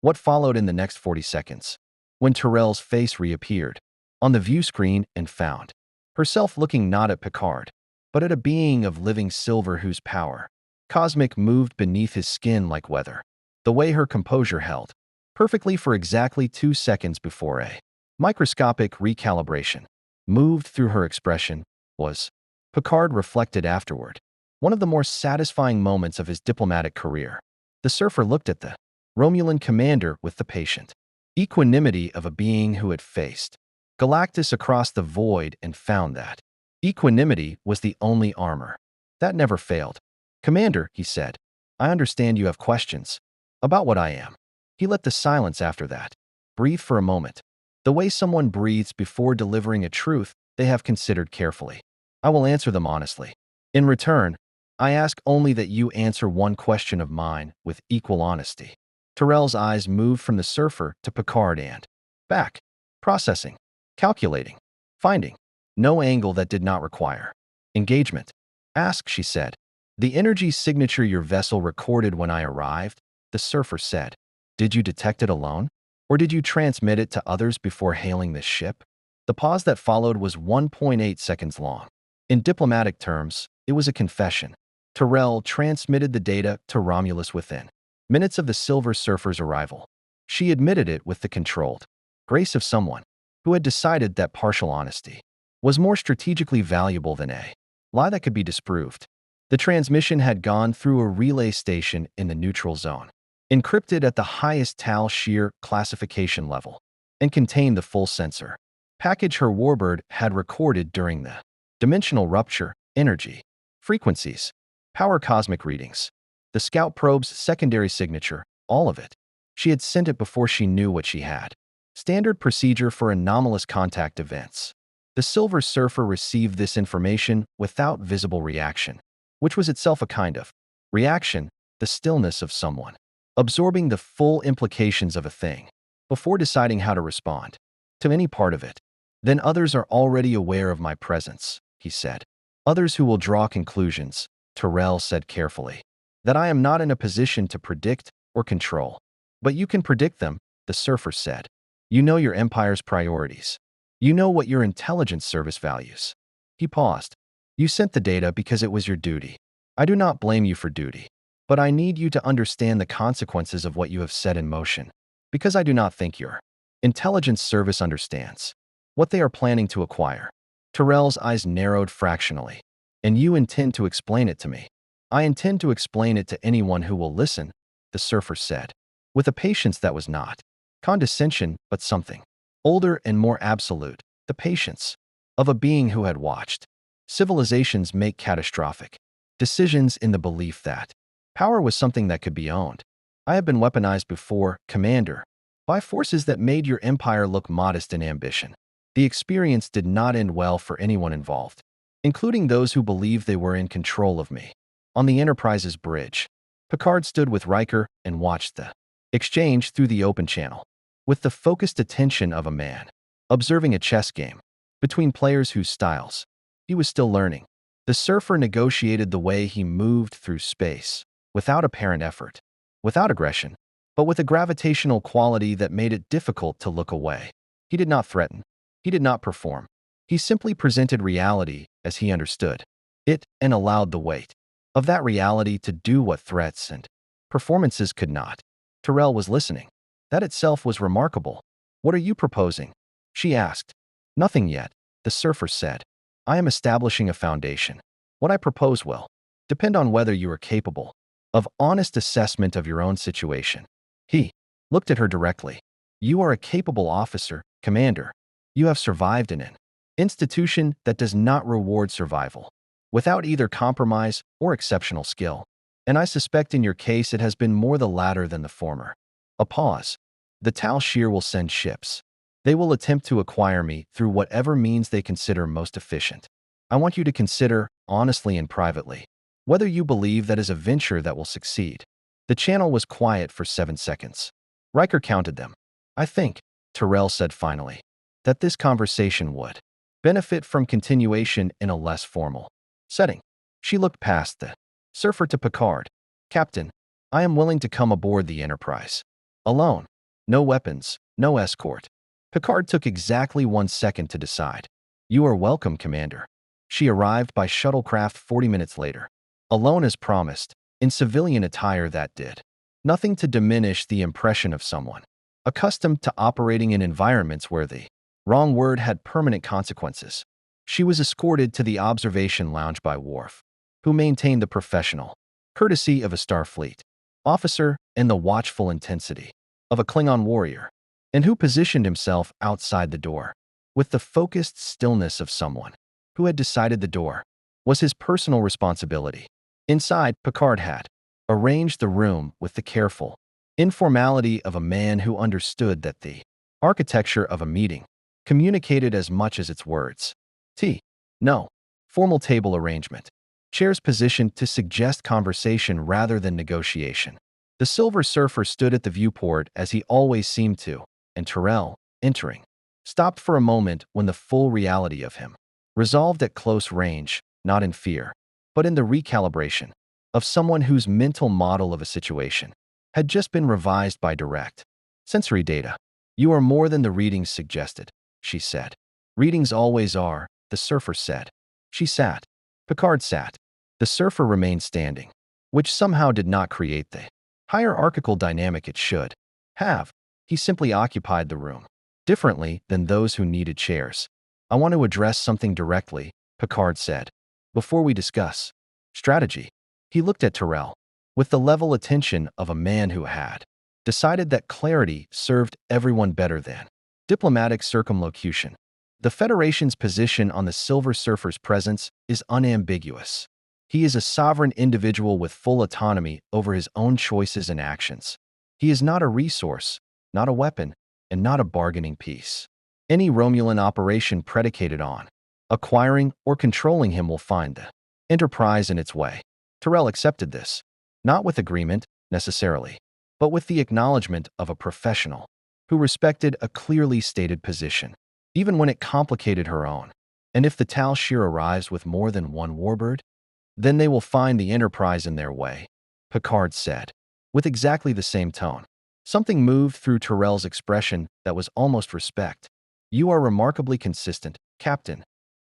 What followed in the next 40 seconds? When Terrell's face reappeared on the view screen and found herself looking not at Picard, but at a being of living silver whose power, cosmic, moved beneath his skin like weather. The way her composure held perfectly for exactly 2 seconds before a microscopic recalibration moved through her expression was, Picard reflected afterward, one of the more satisfying moments of his diplomatic career. The surfer looked at the Romulan commander with the patient equanimity of a being who had faced Galactus across the void and found that equanimity was the only armor that never failed. Commander, he said, I understand you have questions about what I am. He let the silence after that breathe for a moment, the way someone breathes before delivering a truth they have considered carefully. I will answer them honestly. In return, I ask only that you answer one question of mine with equal honesty. Terrell's eyes moved from the surfer to Picard and back, processing, calculating, finding no angle that did not require engagement. Ask, she said. The energy signature your vessel recorded when I arrived, the surfer said. Did you detect it alone? Or did you transmit it to others before hailing this ship? The pause that followed was 1.8 seconds long. In diplomatic terms, it was a confession. Terrell transmitted the data to Romulus within minutes of the Silver Surfer's arrival. She admitted it with the controlled grace of someone who had decided that partial honesty was more strategically valuable than a lie that could be disproved. The transmission had gone through a relay station in the neutral zone, encrypted at the highest Tal Shiar classification level, and contained the full sensor package her warbird had recorded during the dimensional rupture, energy, frequencies, power, cosmic readings, the scout probe's secondary signature, all of it. She had sent it before she knew what she had. Standard procedure for anomalous contact events. The Silver Surfer received this information without visible reaction, which was itself a kind of reaction, the stillness of someone absorbing the full implications of a thing before deciding how to respond to any part of it. Then others are already aware of my presence, he said. Others who will draw conclusions, Terrell said carefully, that I am not in a position to predict or control. But you can predict them, the surfer said. You know your empire's priorities. You know what your intelligence service values. He paused. You sent the data because it was your duty. I do not blame you for duty. But I need you to understand the consequences of what you have set in motion, because I do not think your intelligence service understands what they are planning to acquire. Terrell's eyes narrowed fractionally. And you intend to explain it to me. I intend to explain it to anyone who will listen, the surfer said, with a patience that was not condescension but something older and more absolute, the patience of a being who had watched civilizations make catastrophic decisions in the belief that power was something that could be owned. I have been weaponized before, Commander, by forces that made your empire look modest in ambition. The experience did not end well for anyone involved, including those who believed they were in control of me. On the Enterprise's bridge, Picard stood with Riker and watched the exchange through the open channel, with the focused attention of a man observing a chess game between players whose styles he was still learning. The surfer negotiated the way he moved through space, without apparent effort, without aggression, but with a gravitational quality that made it difficult to look away. He did not threaten. He did not perform. He simply presented reality as he understood it and allowed the weight of that reality to do what threats and performances could not. Terrell was listening. That itself was remarkable. What are you proposing? She asked. Nothing yet, the surfer said. I am establishing a foundation. What I propose will depend on whether you are capable of honest assessment of your own situation. He looked at her directly. You are a capable officer, Commander. You have survived in an institution that does not reward survival, without either compromise or exceptional skill. And I suspect in your case it has been more the latter than the former. A pause. The Tal Shir will send ships. They will attempt to acquire me through whatever means they consider most efficient. I want you to consider, honestly and privately, whether you believe that is a venture that will succeed. The channel was quiet for 7 seconds. Riker counted them. I think, Terrell said finally, that this conversation would benefit from continuation in a less formal setting. She looked past the surfer to Picard. Captain, I am willing to come aboard the Enterprise. Alone. No weapons, no escort. Picard took exactly 1 second to decide. You are welcome, Commander. She arrived by shuttlecraft 40 minutes later. Alone as promised, in civilian attire that did nothing to diminish the impression of someone accustomed to operating in environments where the wrong word had permanent consequences. She was escorted to the observation lounge by Worf, who maintained the professional courtesy of a Starfleet officer and the watchful intensity of a Klingon warrior, and who positioned himself outside the door with the focused stillness of someone who had decided the door was his personal responsibility. Inside, Picard had arranged the room with the careful informality of a man who understood that the architecture of a meeting communicated as much as its words. No. Formal table arrangement. Chairs positioned to suggest conversation rather than negotiation. The Silver Surfer stood at the viewport as he always seemed to, and Terrell, entering, stopped for a moment when the full reality of him resolved at close range, not in fear, but in the recalibration of someone whose mental model of a situation had just been revised by direct sensory data. You are more than the readings suggested, she said. Readings always are, the surfer said. She sat. Picard sat. The surfer remained standing, which somehow did not create the hierarchical dynamic it should have. He simply occupied the room, differently than those who needed chairs. I want to address something directly, Picard said, before we discuss strategy. He looked at Terrell with the level attention of a man who had decided that clarity served everyone better than diplomatic circumlocution. The Federation's position on the Silver Surfer's presence is unambiguous. He is a sovereign individual with full autonomy over his own choices and actions. He is not a resource, not a weapon, and not a bargaining piece. Any Romulan operation predicated on acquiring or controlling him will find the Enterprise in its way. Terrell accepted this, not with agreement, necessarily, but with the acknowledgement of a professional who respected a clearly stated position, even when it complicated her own. And if the Tal Shir arrives with more than one warbird, then they will find the Enterprise in their way, Picard said, with exactly the same tone. Something moved through Terrell's expression that was almost respect. You are remarkably consistent, Captain.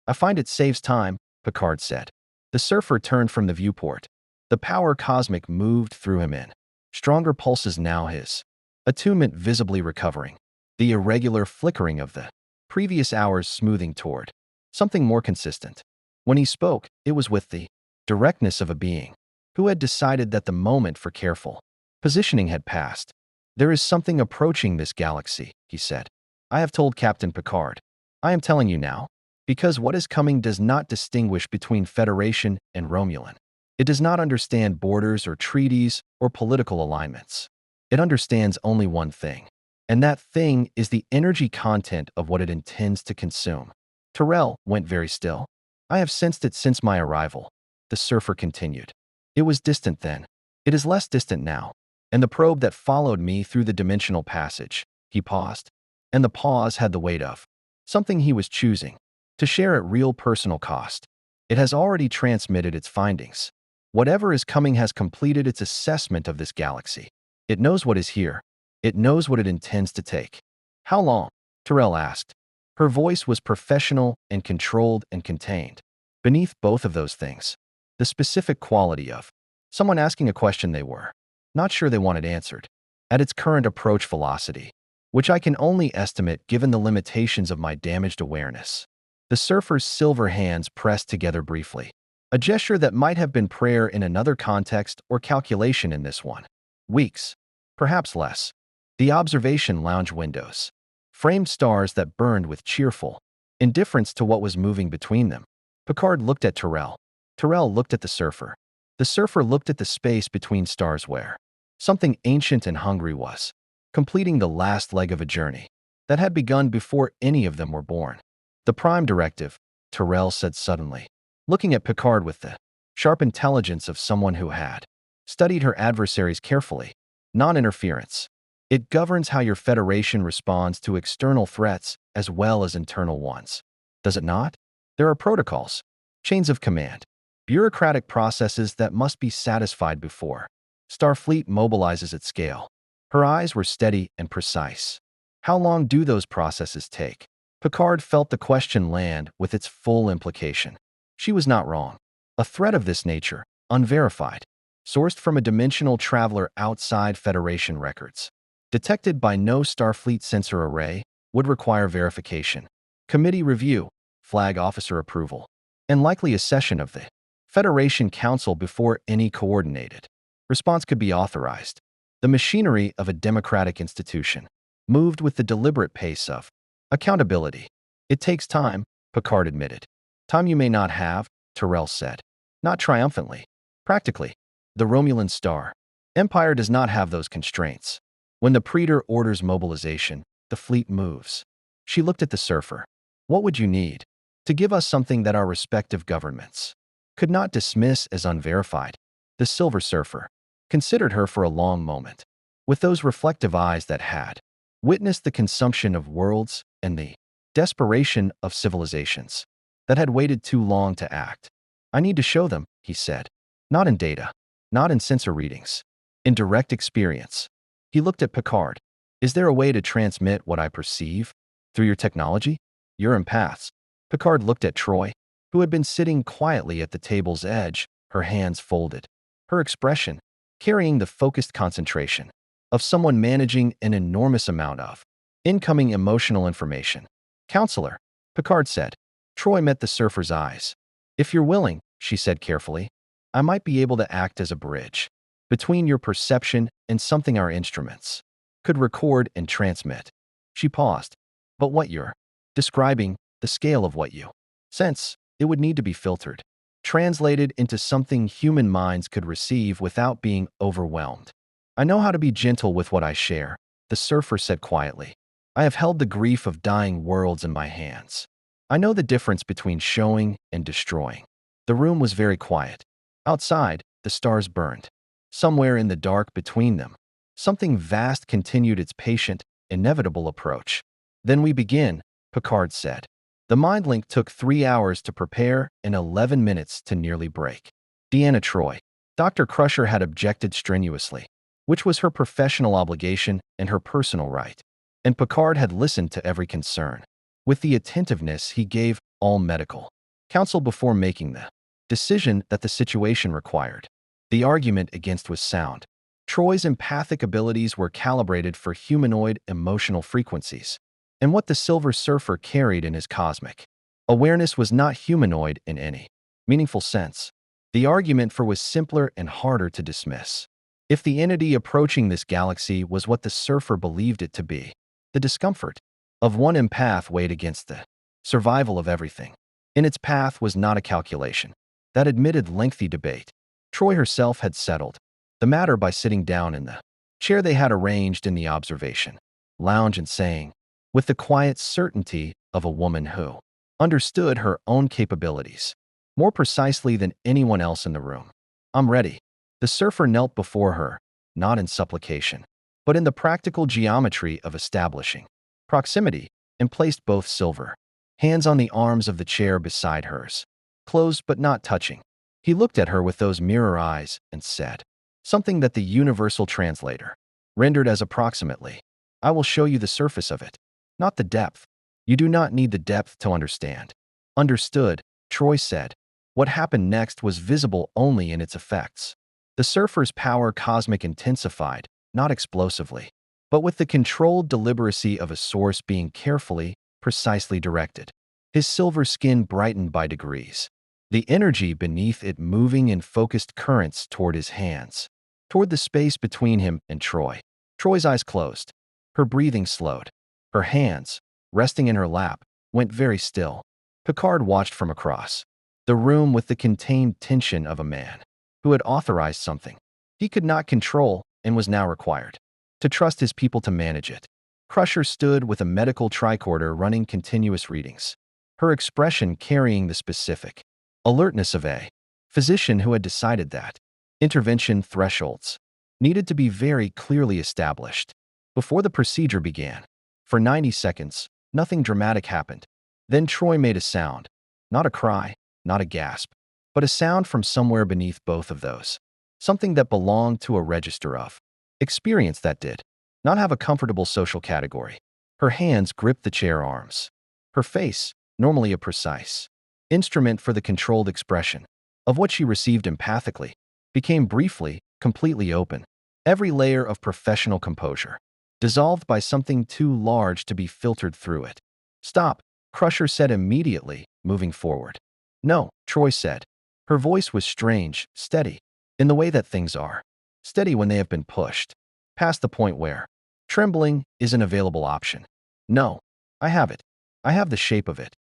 I find it saves time, Picard said. The surfer turned from the viewport. The power cosmic moved through him in stronger pulses now, his attunement visibly recovering, the irregular flickering of the previous hours smoothing toward something more consistent. When he spoke, it was with the directness of a being who had decided that the moment for careful positioning had passed. There is something approaching this galaxy, he said. I have told Captain Picard. I am telling you now, because what is coming does not distinguish between Federation and Romulan. It does not understand borders or treaties or political alignments. It understands only one thing, and that thing is the energy content of what it intends to consume. Terrell went very still. I have sensed it since my arrival, the surfer continued. It was distant then. It is less distant now. And the probe that followed me through the dimensional passage, he paused. And the pause had the weight of something he was choosing to share at real personal cost. It has already transmitted its findings. Whatever is coming has completed its assessment of this galaxy. It knows what is here. It knows what it intends to take. How long? Terrell asked. Her voice was professional and controlled and contained. Beneath both of those things, the specific quality of someone asking a question they were not sure they wanted answered, at its current approach velocity, which I can only estimate given the limitations of my damaged awareness. The surfer's silver hands pressed together briefly, a gesture that might have been prayer in another context or calculation in this one. Weeks, perhaps less. The observation lounge windows, framed stars that burned with cheerful indifference to what was moving between them. Picard looked at Tyrell. Tyrell looked at the surfer. The surfer looked at the space between stars where something ancient and hungry was completing the last leg of a journey that had begun before any of them were born. The prime directive, Tyrell said suddenly, looking at Picard with the sharp intelligence of someone who had studied her adversaries carefully. Non-interference. It governs how your Federation responds to external threats as well as internal ones. Does it not? There are protocols, chains of command, bureaucratic processes that must be satisfied before Starfleet mobilizes at scale. Her eyes were steady and precise. How long do those processes take? Picard felt the question land with its full implication. She was not wrong. A threat of this nature, unverified, sourced from a dimensional traveler outside Federation records, detected by no Starfleet sensor array, would require verification, committee review, flag officer approval, and likely a session of the Federation Council before any coordinated response could be authorized. The machinery of a democratic institution moved with the deliberate pace of accountability. It takes time, Picard admitted. Time you may not have, Tyrell said. Not triumphantly. Practically. The Romulan star empire does not have those constraints. When the Praetor orders mobilization, the fleet moves. She looked at the surfer. What would you need to give us something that our respective governments could not dismiss as unverified? The silver surfer considered her for a long moment, with those reflective eyes that had witnessed the consumption of worlds and the desperation of civilizations that had waited too long to act. I need to show them, he said. Not in data, not in sensor readings, in direct experience. He looked at Picard. Is there a way to transmit what I perceive? Through your technology? Your empaths. Picard looked at Troy, who had been sitting quietly at the table's edge, her hands folded, her expression carrying the focused concentration of someone managing an enormous amount of incoming emotional information. Counselor, Picard said. Troy met the surfer's eyes. If you're willing, she said carefully, I might be able to act as a bridge between your perception and something our instruments could record and transmit. She paused. But what you're describing, the scale of what you sense, it would need to be filtered, translated into something human minds could receive without being overwhelmed. I know how to be gentle with what I share, the surfer said quietly. I have held the grief of dying worlds in my hands. I know the difference between showing and destroying. The room was very quiet. Outside, the stars burned. Somewhere in the dark between them, something vast continued its patient, inevitable approach. Then we begin, Picard said. The mind link took 3 hours to prepare and 11 minutes to nearly break. Deanna Troi. Dr. Crusher had objected strenuously, which was her professional obligation and her personal right. And Picard had listened to every concern, with the attentiveness he gave all medical counsel before making the decision that the situation required. The argument against was sound. Troy's empathic abilities were calibrated for humanoid emotional frequencies, and what the Silver Surfer carried in his cosmic awareness was not humanoid in any meaningful sense. The argument for was simpler and harder to dismiss. If the entity approaching this galaxy was what the surfer believed it to be, the discomfort of one empath weighed against the survival of everything. In its path was not a calculation. That admitted lengthy debate. Troy herself had settled the matter by sitting down in the chair they had arranged in the observation lounge and saying, with the quiet certainty of a woman who understood her own capabilities more precisely than anyone else in the room, I'm ready. The surfer knelt before her, not in supplication, but in the practical geometry of establishing proximity, and placed both silver hands on the arms of the chair beside hers, closed but not touching. He looked at her with those mirror eyes and said, something that the universal translator rendered as approximately, I will show you the surface of it, not the depth. You do not need the depth to understand. Understood, Troy said. What happened next was visible only in its effects. The surfer's power cosmic intensified, not explosively, but with the controlled deliberacy of a source being carefully, precisely directed. His silver skin brightened by degrees, the energy beneath it moving in focused currents toward his hands, toward the space between him and Troy. Troy's eyes closed. Her breathing slowed. Her hands, resting in her lap, went very still. Picard watched from across the room with the contained tension of a man who had authorized something he could not control and was now required to trust his people to manage it. Crusher stood with a medical tricorder running continuous readings, her expression carrying the specific alertness of a physician who had decided that intervention thresholds needed to be very clearly established before the procedure began. For 90 seconds, nothing dramatic happened. Then Troy made a sound, not a cry, not a gasp, but a sound from somewhere beneath both of those. Something that belonged to a register of experience that did not have a comfortable social category. Her hands gripped the chair arms. Her face, normally a precise instrument for the controlled expression of what she received empathically, became briefly, completely open. Every layer of professional composure dissolved by something too large to be filtered through it. "Stop," Crusher said immediately, moving forward. "No," Troy said. Her voice was strange, steady, in the way that things are. Steady when they have been pushed past the point where trembling is an available option. "No, I have it. I have the shape of it."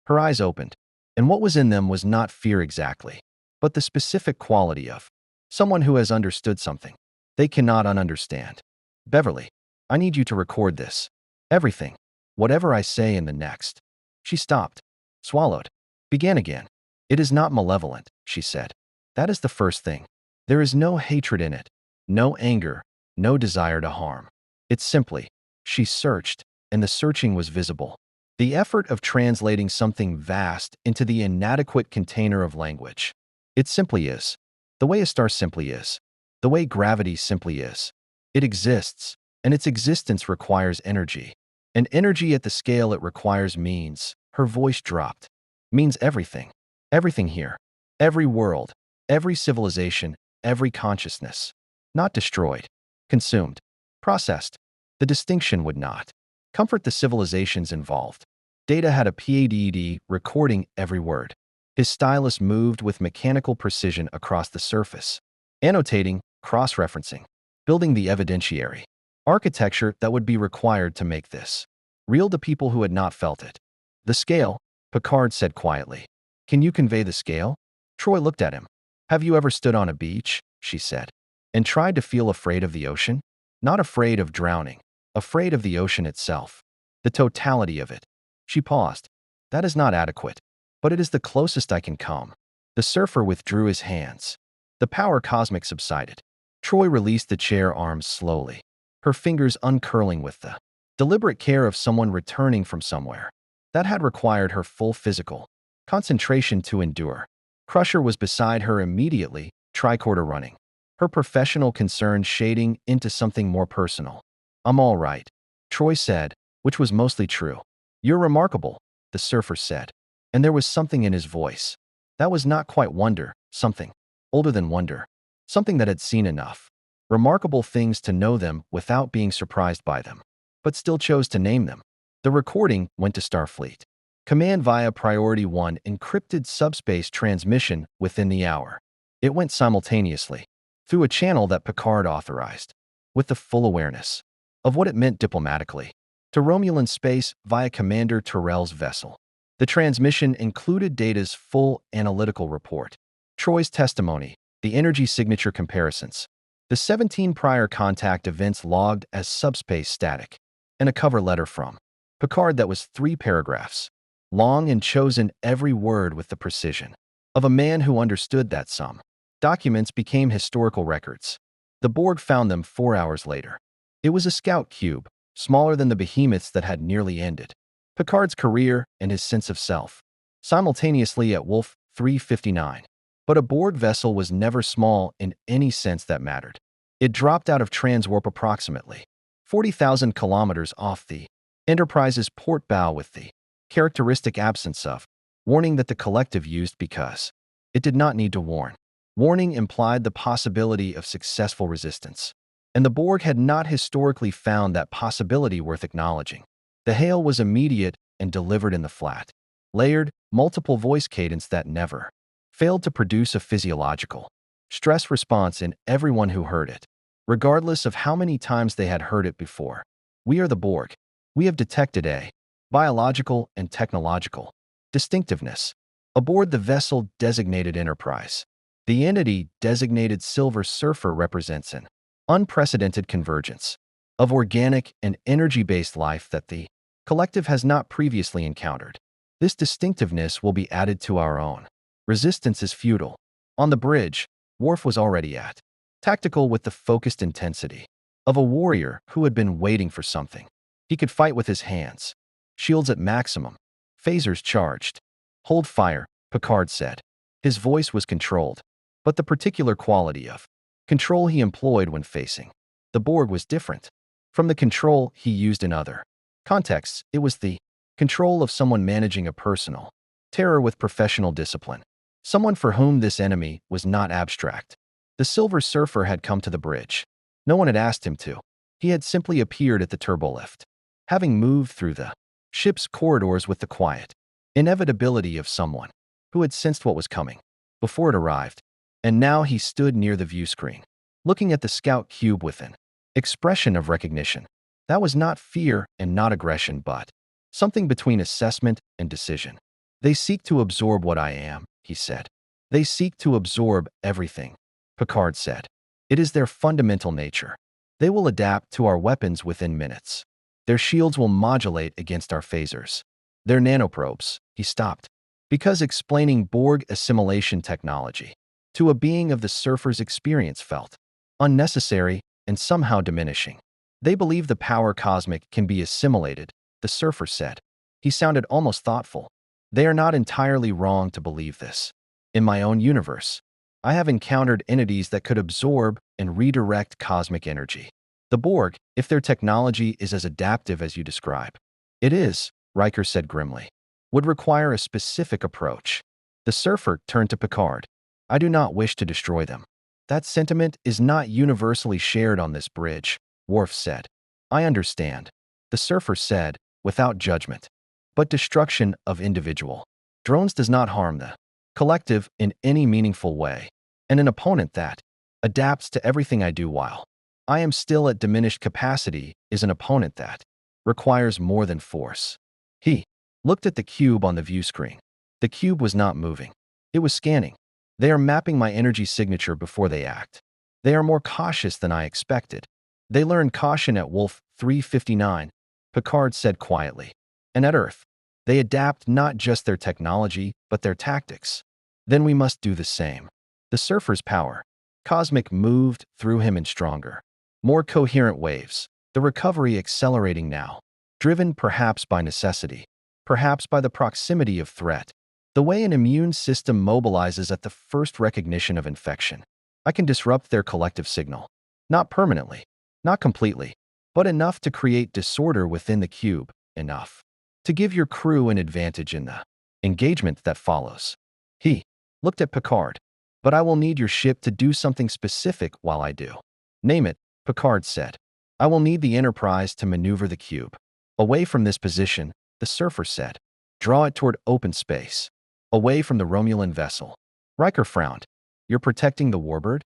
Her eyes opened, and what was in them was not fear exactly, but the specific quality of someone who has understood something they cannot ununderstand. "Beverly, I need you to record this. Everything. Whatever I say in the next." She stopped, swallowed, began again. "It is not malevolent," she said. "That is the first thing. There is no hatred in it, no anger, no desire to harm. It's simply," she searched, and the searching was visible, the effort of translating something vast into the inadequate container of language. It simply is. The way a star simply is. The way gravity simply is. It exists, and its existence requires energy. And energy at the scale it requires means, her voice dropped, means everything. Everything here. Every world. Every civilization. Every consciousness. Not destroyed. Consumed. Processed. The distinction would not comfort the civilizations involved. Data had a PADD recording every word. His stylus moved with mechanical precision across the surface, annotating, cross-referencing, building the evidentiary architecture that would be required to make this real to people who had not felt it. "The scale," Picard said quietly. "Can you convey the scale?" Troy looked at him. "Have you ever stood on a beach," she said, "and tried to feel afraid of the ocean? Not afraid of drowning, afraid of the ocean itself. The totality of it." She paused. "That is not adequate, but it is the closest I can come." The surfer withdrew his hands. The power cosmic subsided. Troy released the chair arms slowly, her fingers uncurling with the deliberate care of someone returning from somewhere that had required her full physical concentration to endure. Crusher was beside her immediately, tricorder running, her professional concern shading into something more personal. "I'm all right," Troy said, which was mostly true. "You're remarkable," the surfer said, and there was something in his voice that was not quite wonder, something older than wonder, something that had seen enough remarkable things to know them without being surprised by them, but still chose to name them. The recording went to Starfleet Command via Priority 1 encrypted subspace transmission within the hour. It went simultaneously through a channel that Picard authorized, with the full awareness of what it meant diplomatically, to Romulan space via Commander Terrell's vessel. The transmission included Data's full analytical report, Troy's testimony, the energy signature comparisons, the 17 prior contact events logged as subspace static, and a cover letter from Picard that was 3 paragraphs long and chosen every word with the precision of a man who understood that some documents became historical records. The Borg found them 4 hours later. It was a scout cube, smaller than the behemoths that had nearly ended Picard's career and his sense of self, simultaneously at Wolf 359. But a Borg vessel was never small in any sense that mattered. It dropped out of transwarp approximately 40,000 kilometers off the Enterprise's port bow with the characteristic absence of warning that the collective used because It did not need to warn. Warning implied the possibility of successful resistance. And the Borg had not historically found that possibility worth acknowledging. The hail was immediate and delivered in the flat, layered, multiple voice cadence that never failed to produce a physiological stress response in everyone who heard it, regardless of how many times they had heard it before. We are the Borg. We have detected a biological and technological distinctiveness aboard the vessel designated Enterprise. The entity designated Silver Surfer represents an unprecedented convergence of organic and energy-based life that the collective has not previously encountered. This distinctiveness will be added to our own. Resistance is futile. On the bridge, Worf was already at tactical with the focused intensity of a warrior who had been waiting for something. He could fight with his hands. Shields at maximum. Phasers charged. Hold fire, Picard said. His voice was controlled, but the particular quality of control he employed when facing the Borg was different from the control he used in other contexts. It was the control of someone managing a personal terror with professional discipline. Someone for whom this enemy was not abstract. The Silver Surfer had come to the bridge. No one had asked him to. He had simply appeared at the turbolift, having moved through the ship's corridors with the quiet inevitability of someone who had sensed what was coming before it arrived. And now he stood near the view screen, looking at the scout cube with an expression of recognition. That was not fear and not aggression, but something between assessment and decision. They seek to absorb what I am, he said. They seek to absorb everything, Picard said. It is their fundamental nature. They will adapt to our weapons within minutes. Their shields will modulate against our phasers. Their nanoprobes, he stopped, because explaining Borg assimilation technology to a being of the Surfer's experience felt unnecessary and somehow diminishing. They believe the power cosmic can be assimilated, the Surfer said. He sounded almost thoughtful. They are not entirely wrong to believe this. In my own universe, I have encountered entities that could absorb and redirect cosmic energy. The Borg, if their technology is as adaptive as you describe, it is, Riker said grimly, would require a specific approach. The Surfer turned to Picard. I do not wish to destroy them. That sentiment is not universally shared on this bridge, Worf said. I understand, the Surfer said, without judgment. But destruction of individual drones does not harm the collective in any meaningful way, and an opponent that adapts to everything I do while I am still at diminished capacity is an opponent that requires more than force. He looked at the cube on the view screen. The cube was not moving. It was scanning. They are mapping my energy signature before they act. They are more cautious than I expected. They learned caution at Wolf 359, Picard said quietly. And at Earth, they adapt not just their technology, but their tactics. Then we must do the same. The Surfer's power, cosmic, moved through him in stronger, more coherent waves, the recovery accelerating now, driven perhaps by necessity, perhaps by the proximity of threat, the way an immune system mobilizes at the first recognition of infection. I can disrupt their collective signal. Not permanently, not completely, but enough to create disorder within the cube, enough to give your crew an advantage in the engagement that follows. He looked at Picard. But I will need your ship to do something specific while I do. Name it, Picard said. I will need the Enterprise to maneuver the cube. Away from this position, the Surfer said. Draw it toward open space. Away from the Romulan vessel. Riker frowned. You're protecting the Warbird?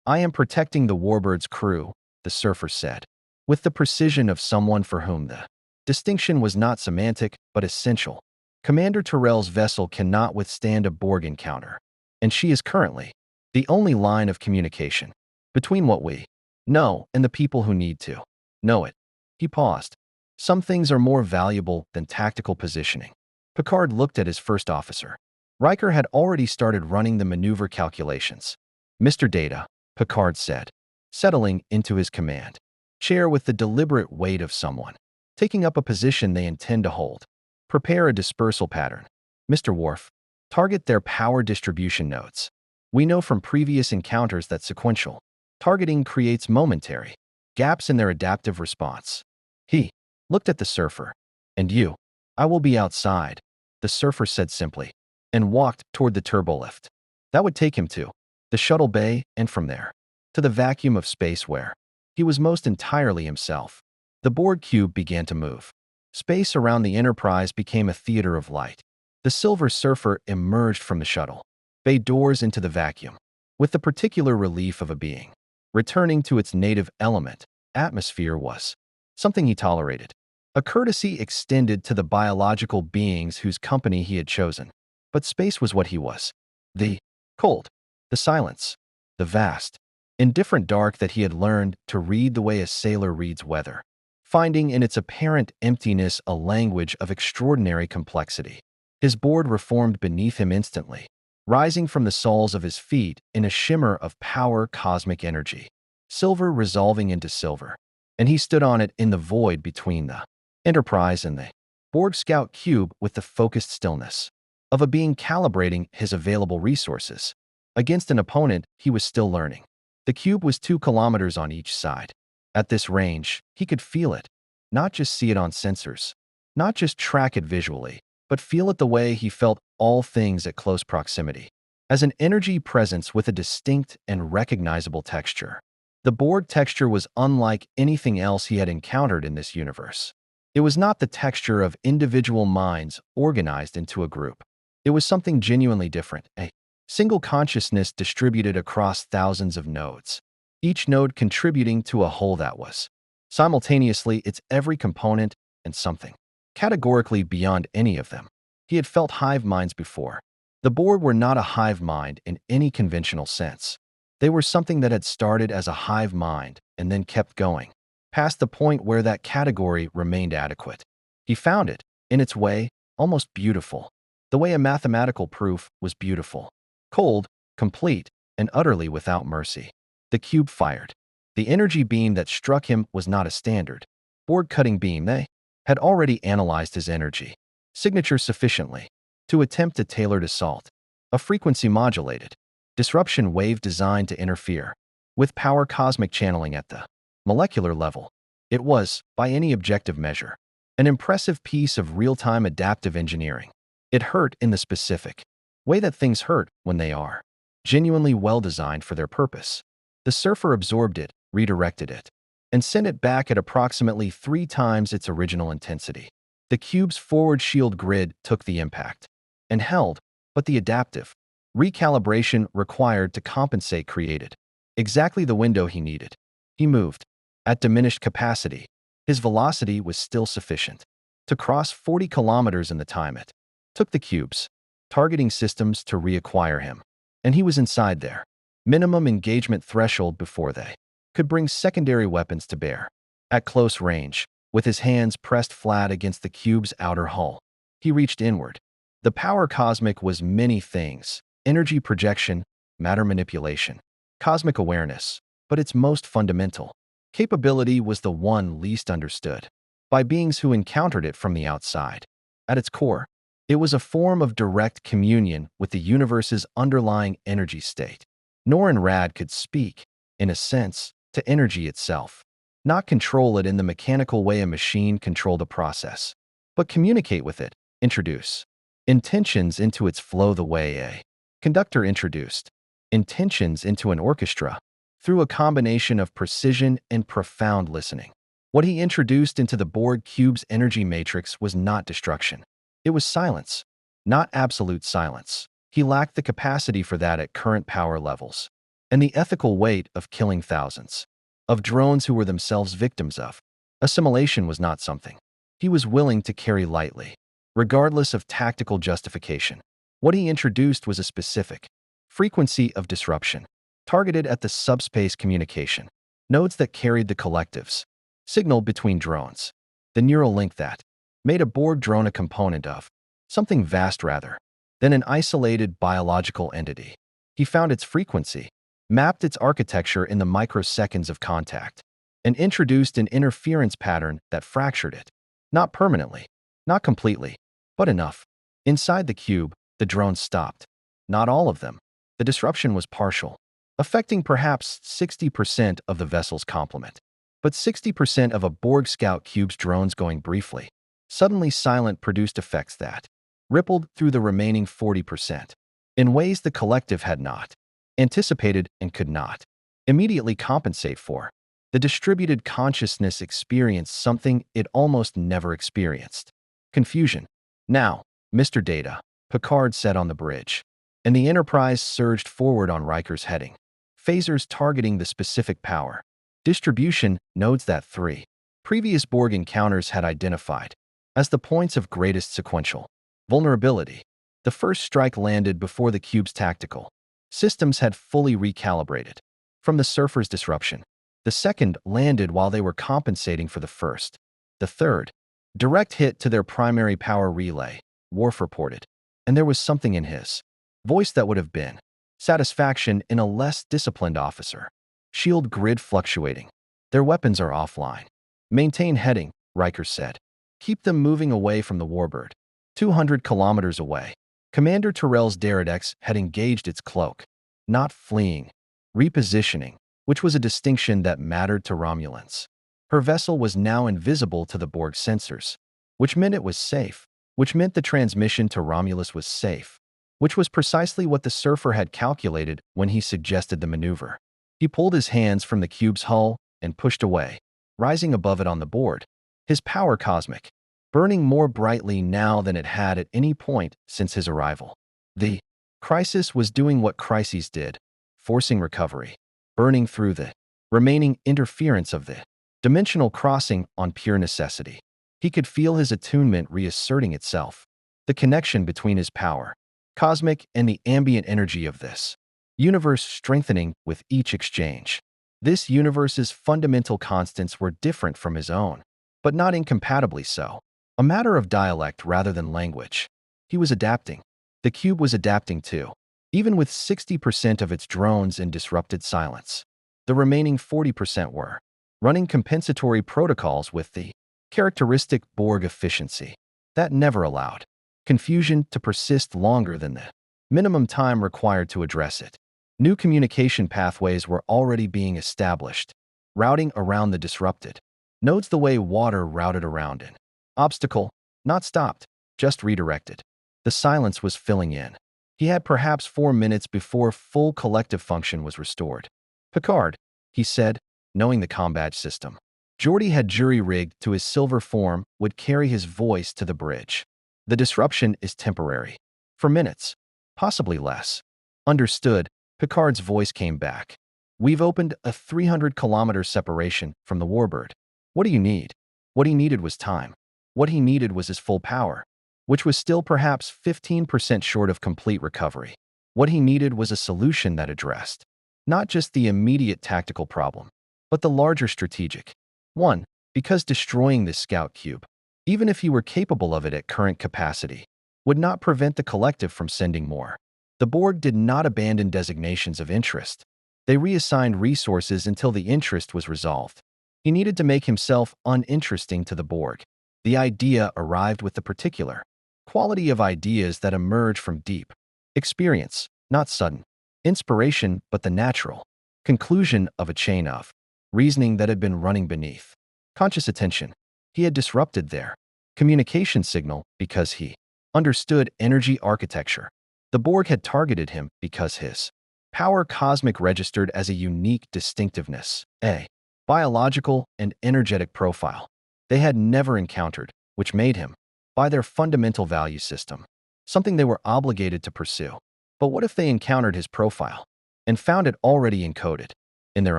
I am protecting the Warbird's crew, the Surfer said, with the precision of someone for whom the distinction was not semantic but essential. Commander Tyrell's vessel cannot withstand a Borg encounter, and she is currently the only line of communication between what we know and the people who need to know it. He paused. Some things are more valuable than tactical positioning. Picard looked at his first officer. Riker had already started running the maneuver calculations. Mr. Data, Picard said, settling into his command chair with the deliberate weight of someone taking up a position they intend to hold. Prepare a dispersal pattern. Mr. Worf, target their power distribution nodes. We know from previous encounters that sequential targeting creates momentary gaps in their adaptive response. He looked at the Surfer. And you? I will be outside, the Surfer said simply, and walked toward the turbolift. That would take him to the shuttle bay, and from there, to the vacuum of space where he was most entirely himself. The Borg cube began to move. Space around the Enterprise became a theater of light. The Silver Surfer emerged from the shuttle bay doors into the vacuum, with the particular relief of a being returning to its native element. Atmosphere was something he tolerated, a courtesy extended to the biological beings whose company he had chosen. But space was what he was. The cold, the silence, the vast, indifferent dark that he had learned to read the way a sailor reads weather, finding in its apparent emptiness a language of extraordinary complexity. His board reformed beneath him instantly, rising from the soles of his feet in a shimmer of power cosmic energy, silver resolving into silver, and he stood on it in the void between the Enterprise and the Borg Scout Cube with the focused stillness of a being calibrating his available resources against an opponent he was still learning. The cube was 2 kilometers on each side. At this range, he could feel it, not just see it on sensors, not just track it visually, but feel it the way he felt all things at close proximity, as an energy presence with a distinct and recognizable texture. The Borg texture was unlike anything else he had encountered in this universe. It was not the texture of individual minds organized into a group. It was something genuinely different, a single consciousness distributed across thousands of nodes, each node contributing to a whole that was simultaneously its every component and something categorically beyond any of them. He had felt hive minds before. The Borg were not a hive mind in any conventional sense. They were something that had started as a hive mind and then kept going, past the point where that category remained adequate. He found it, in its way, almost beautiful, the way a mathematical proof was beautiful. Cold, complete, and utterly without mercy. The cube fired. The energy beam that struck him was not a standard Borg-cutting beam. They had already analyzed his energy signature sufficiently to attempt a tailored assault, a frequency-modulated disruption wave designed to interfere with power cosmic channeling at the molecular level. It was, by any objective measure, an impressive piece of real-time adaptive engineering. It hurt in the specific way that things hurt when they are genuinely well-designed for their purpose. The Surfer absorbed it, redirected it, and sent it back at approximately 3 times its original intensity. The cube's forward shield grid took the impact and held, but the adaptive recalibration required to compensate created exactly the window he needed. He moved at diminished capacity. His velocity was still sufficient to cross 40 kilometers in the time it took the cube's targeting systems to reacquire him, and he was inside their minimum engagement threshold before they could bring secondary weapons to bear. At close range, with his hands pressed flat against the cube's outer hull, he reached inward. The power cosmic was many things: energy projection, matter manipulation, cosmic awareness, but its most fundamental capability was the one least understood by beings who encountered it from the outside. At its core, it was a form of direct communion with the universe's underlying energy state. Nor and Rad could speak, in a sense, to energy itself, not control it in the mechanical way a machine controlled a process, but communicate with it, introduce intentions into its flow the way a conductor introduced intentions into an orchestra through a combination of precision and profound listening. What he introduced into the Borg cube's energy matrix was not destruction. It was silence, not absolute silence. He lacked the capacity for that at current power levels, and the ethical weight of killing thousands of drones who were themselves victims of assimilation was not something he was willing to carry lightly, regardless of tactical justification. What he introduced was a specific frequency of disruption, targeted at the subspace communication nodes that carried the collective's signal between drones, the neural link that made a Borg drone a component of something vast rather than an isolated biological entity. He found its frequency, mapped its architecture in the microseconds of contact, and introduced an interference pattern that fractured it. Not permanently, not completely, but enough. Inside the cube, the drones stopped. Not all of them. The disruption was partial, affecting perhaps 60% of the vessel's complement. But 60% of a Borg Scout cube's drones going briefly, suddenly silent produced effects that rippled through the remaining 40%. in ways the collective had not anticipated and could not immediately compensate for. The distributed consciousness experienced something it almost never experienced: confusion. "Now, Mr. Data," Picard said on the bridge, and the Enterprise surged forward on Riker's heading, phasers targeting the specific power distribution nodes that three previous Borg encounters had identified as the points of greatest sequential vulnerability. The first strike landed before the cube's tactical systems had fully recalibrated from the surfer's disruption. The second landed while they were compensating for the first. The third, direct hit to their primary power relay, Worf reported, and there was something in his voice that would have been satisfaction in a less disciplined officer. "Shield grid fluctuating. Their weapons are offline. Maintain heading," Riker said. "Keep them moving away from the warbird." 200 kilometers away, Commander Terrell's Deridex had engaged its cloak, not fleeing, repositioning, which was a distinction that mattered to Romulans. Her vessel was now invisible to the Borg sensors, which meant it was safe, which meant the transmission to Romulus was safe, which was precisely what the surfer had calculated when he suggested the maneuver. He pulled his hands from the cube's hull and pushed away, rising above it on the board, his power cosmic, burning more brightly now than it had at any point since his arrival. The crisis was doing what crises did, forcing recovery, burning through the remaining interference of the dimensional crossing on pure necessity. He could feel his attunement reasserting itself, the connection between his power, cosmic, and the ambient energy of this universe strengthening with each exchange. This universe's fundamental constants were different from his own, but not incompatibly so. A matter of dialect rather than language. He was adapting. The cube was adapting too, even with 60% of its drones in disrupted silence. The remaining 40% were running compensatory protocols with the characteristic Borg efficiency that never allowed confusion to persist longer than the minimum time required to address it. New communication pathways were already being established, routing around the disrupted nodes the way water routed around an obstacle, not stopped, just redirected. The silence was filling in. He had perhaps 4 minutes before full collective function was restored. "Picard," he said, knowing the combat system Geordi had jury-rigged to his silver form would carry his voice to the bridge. "The disruption is temporary. For minutes, possibly less." "Understood," Picard's voice came back. "We've opened a 300-kilometer separation from the warbird. What do you need?" What he needed was time. What he needed was his full power, which was still perhaps 15% short of complete recovery. What he needed was a solution that addressed not just the immediate tactical problem, but the larger strategic one, because destroying this scout cube, even if he were capable of it at current capacity, would not prevent the collective from sending more. The Borg did not abandon designations of interest. They reassigned resources until the interest was resolved. He needed to make himself uninteresting to the Borg. The idea arrived with the particular quality of ideas that emerge from deep experience, not sudden inspiration, but the natural conclusion of a chain of reasoning that had been running beneath conscious attention. He had disrupted their communication signal because he understood energy architecture. The Borg had targeted him because his power cosmic registered as a unique distinctiveness, a biological and energetic profile they had never encountered, which made him, by their fundamental value system, something they were obligated to pursue. But what if they encountered his profile and found it already encoded in their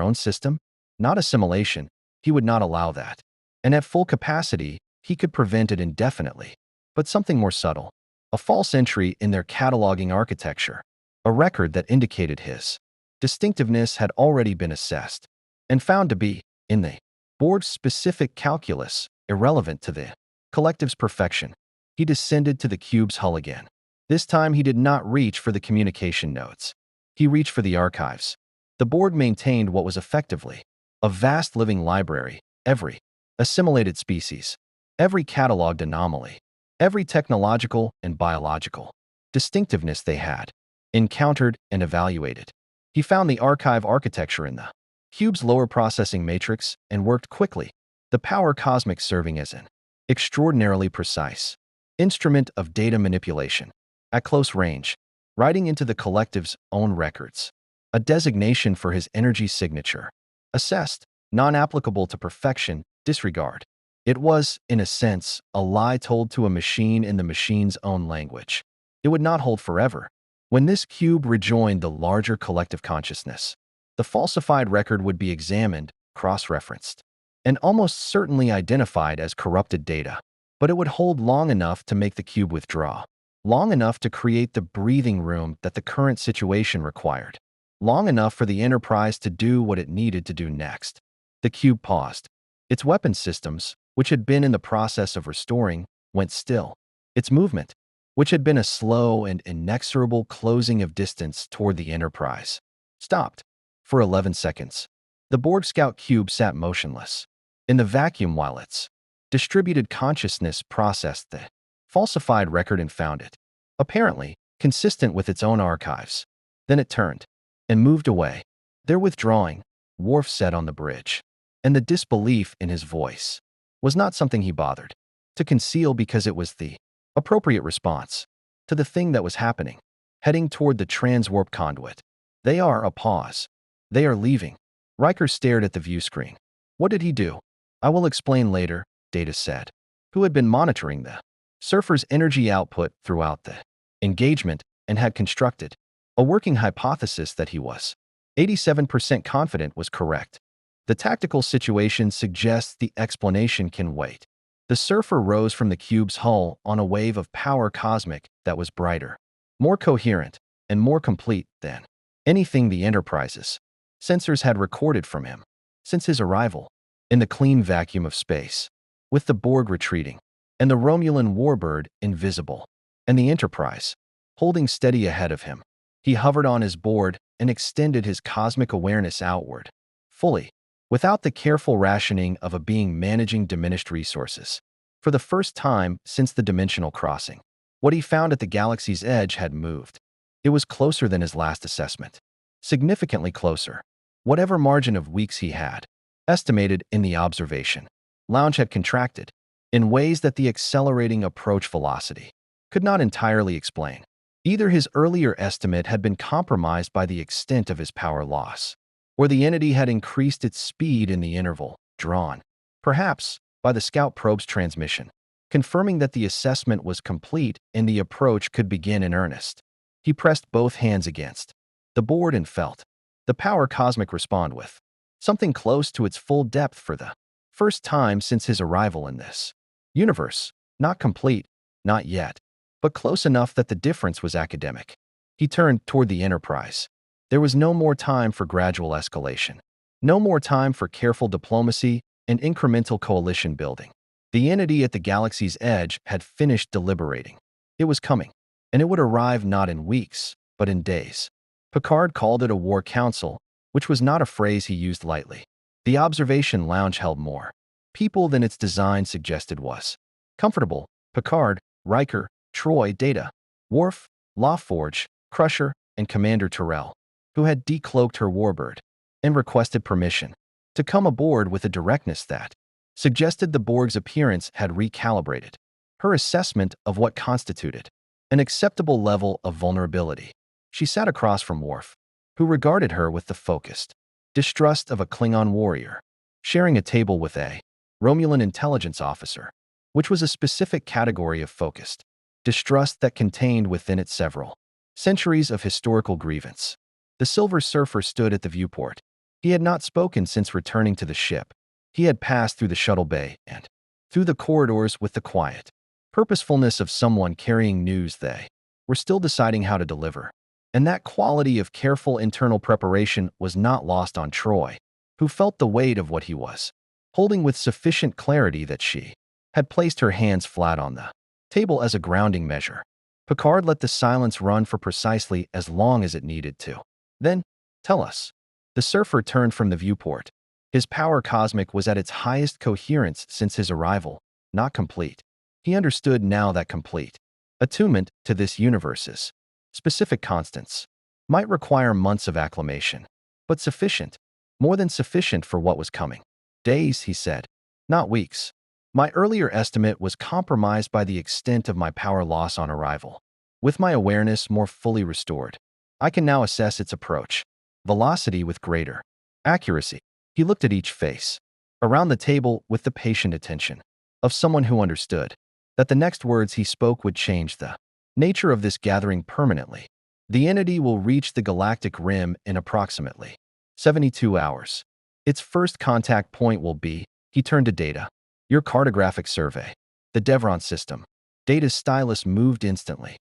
own system? Not assimilation, he would not allow that. And at full capacity, he could prevent it indefinitely. But something more subtle, a false entry in their cataloging architecture, a record that indicated his distinctiveness had already been assessed and found to be, in the Borg's specific calculus, irrelevant to the collective's perfection. He descended to the cube's hull again. This time he did not reach for the communication nodes. He reached for the archives. The Borg maintained what was effectively a vast living library, every assimilated species, every cataloged anomaly, every technological and biological distinctiveness they had encountered and evaluated. He found the archive architecture in the cube's lower processing matrix and worked quickly, the power cosmic serving as an extraordinarily precise instrument of data manipulation. At close range, writing into the collective's own records. A designation for his energy signature. Assessed, non-applicable to perfection, disregard. It was, in a sense, a lie told to a machine in the machine's own language. It would not hold forever. When this cube rejoined the larger collective consciousness, the falsified record would be examined, cross-referenced, and almost certainly identified as corrupted data. But it would hold long enough to make the cube withdraw, long enough to create the breathing room that the current situation required, long enough for the Enterprise to do what it needed to do next. The cube paused. Its weapon systems, which had been in the process of restoring, went still. Its movement, which had been a slow and inexorable closing of distance toward the Enterprise, stopped. For 11 seconds, the Borg Scout cube sat motionless in the vacuum while its distributed consciousness processed the falsified record and found it, apparently, consistent with its own archives. Then it turned and moved away. They're withdrawing, Worf said on the bridge, and the disbelief in his voice was not something he bothered to conceal because it was the appropriate response to the thing that was happening, heading toward the transwarp conduit. They are a pause. They are leaving. Riker stared at the view screen. What did he do? I will explain later, Data said, who had been monitoring the surfer's energy output throughout the engagement and had constructed a working hypothesis that he was 87% confident was correct. The tactical situation suggests the explanation can wait. The surfer rose from the cube's hull on a wave of power cosmic that was brighter, more coherent, and more complete than anything the Enterprise's sensors had recorded from him since his arrival. In the clean vacuum of space, with the Borg retreating, and the Romulan warbird invisible, and the Enterprise holding steady ahead of him, he hovered on his board and extended his cosmic awareness outward, fully, without the careful rationing of a being managing diminished resources. For the first time since the dimensional crossing, what he found at the galaxy's edge had moved. It was closer than his last assessment. Significantly closer. Whatever margin of weeks he had estimated in the observation lounge had contracted in ways that the accelerating approach velocity could not entirely explain. Either his earlier estimate had been compromised by the extent of his power loss, or the entity had increased its speed in the interval, drawn, perhaps, by the Scout probe's transmission, confirming that the assessment was complete and the approach could begin in earnest. He pressed both hands against the board and felt the power cosmic respond with something close to its full depth for the first time since his arrival in this universe. Not complete, not yet, but close enough that the difference was academic. He turned toward the Enterprise. There was no more time for gradual escalation. No more time for careful diplomacy and incremental coalition building. The entity at the galaxy's edge had finished deliberating. It was coming, and it would arrive not in weeks, but in days. Picard called it a war council, which was not a phrase he used lightly. The observation lounge held more people than its design suggested was comfortable. Picard, Riker, Troy, Data, Worf, LaForge, Crusher, and Commander Terrell, who had decloaked her warbird and requested permission to come aboard with a directness that suggested the Borg's appearance had recalibrated her assessment of what constituted an acceptable level of vulnerability. She sat across from Worf, who regarded her with the focused distrust of a Klingon warrior, sharing a table with a Romulan intelligence officer, which was a specific category of focused distrust that contained within it several centuries of historical grievance. The Silver Surfer stood at the viewport. He had not spoken since returning to the ship. He had passed through the shuttle bay and through the corridors with the quiet purposefulness of someone carrying news they were still deciding how to deliver. And that quality of careful internal preparation was not lost on Troy, who felt the weight of what he was holding with sufficient clarity that she had placed her hands flat on the table as a grounding measure. Picard let the silence run for precisely as long as it needed to. Then, tell us. The surfer turned from the viewport. His power cosmic was at its highest coherence since his arrival, not complete. He understood now that complete attunement to this universe's specific constants might require months of acclimation, but sufficient, more than sufficient for what was coming. Days, he said, not weeks. My earlier estimate was compromised by the extent of my power loss on arrival. With my awareness more fully restored, I can now assess its approach, velocity with greater accuracy. He looked at each face around the table with the patient attention of someone who understood that the next words he spoke would change the nature of this gathering permanently. The entity will reach the galactic rim in approximately 72 hours. Its first contact point will be, he turned to Data, your cartographic survey. The Devron system. Data's stylus moved instantly.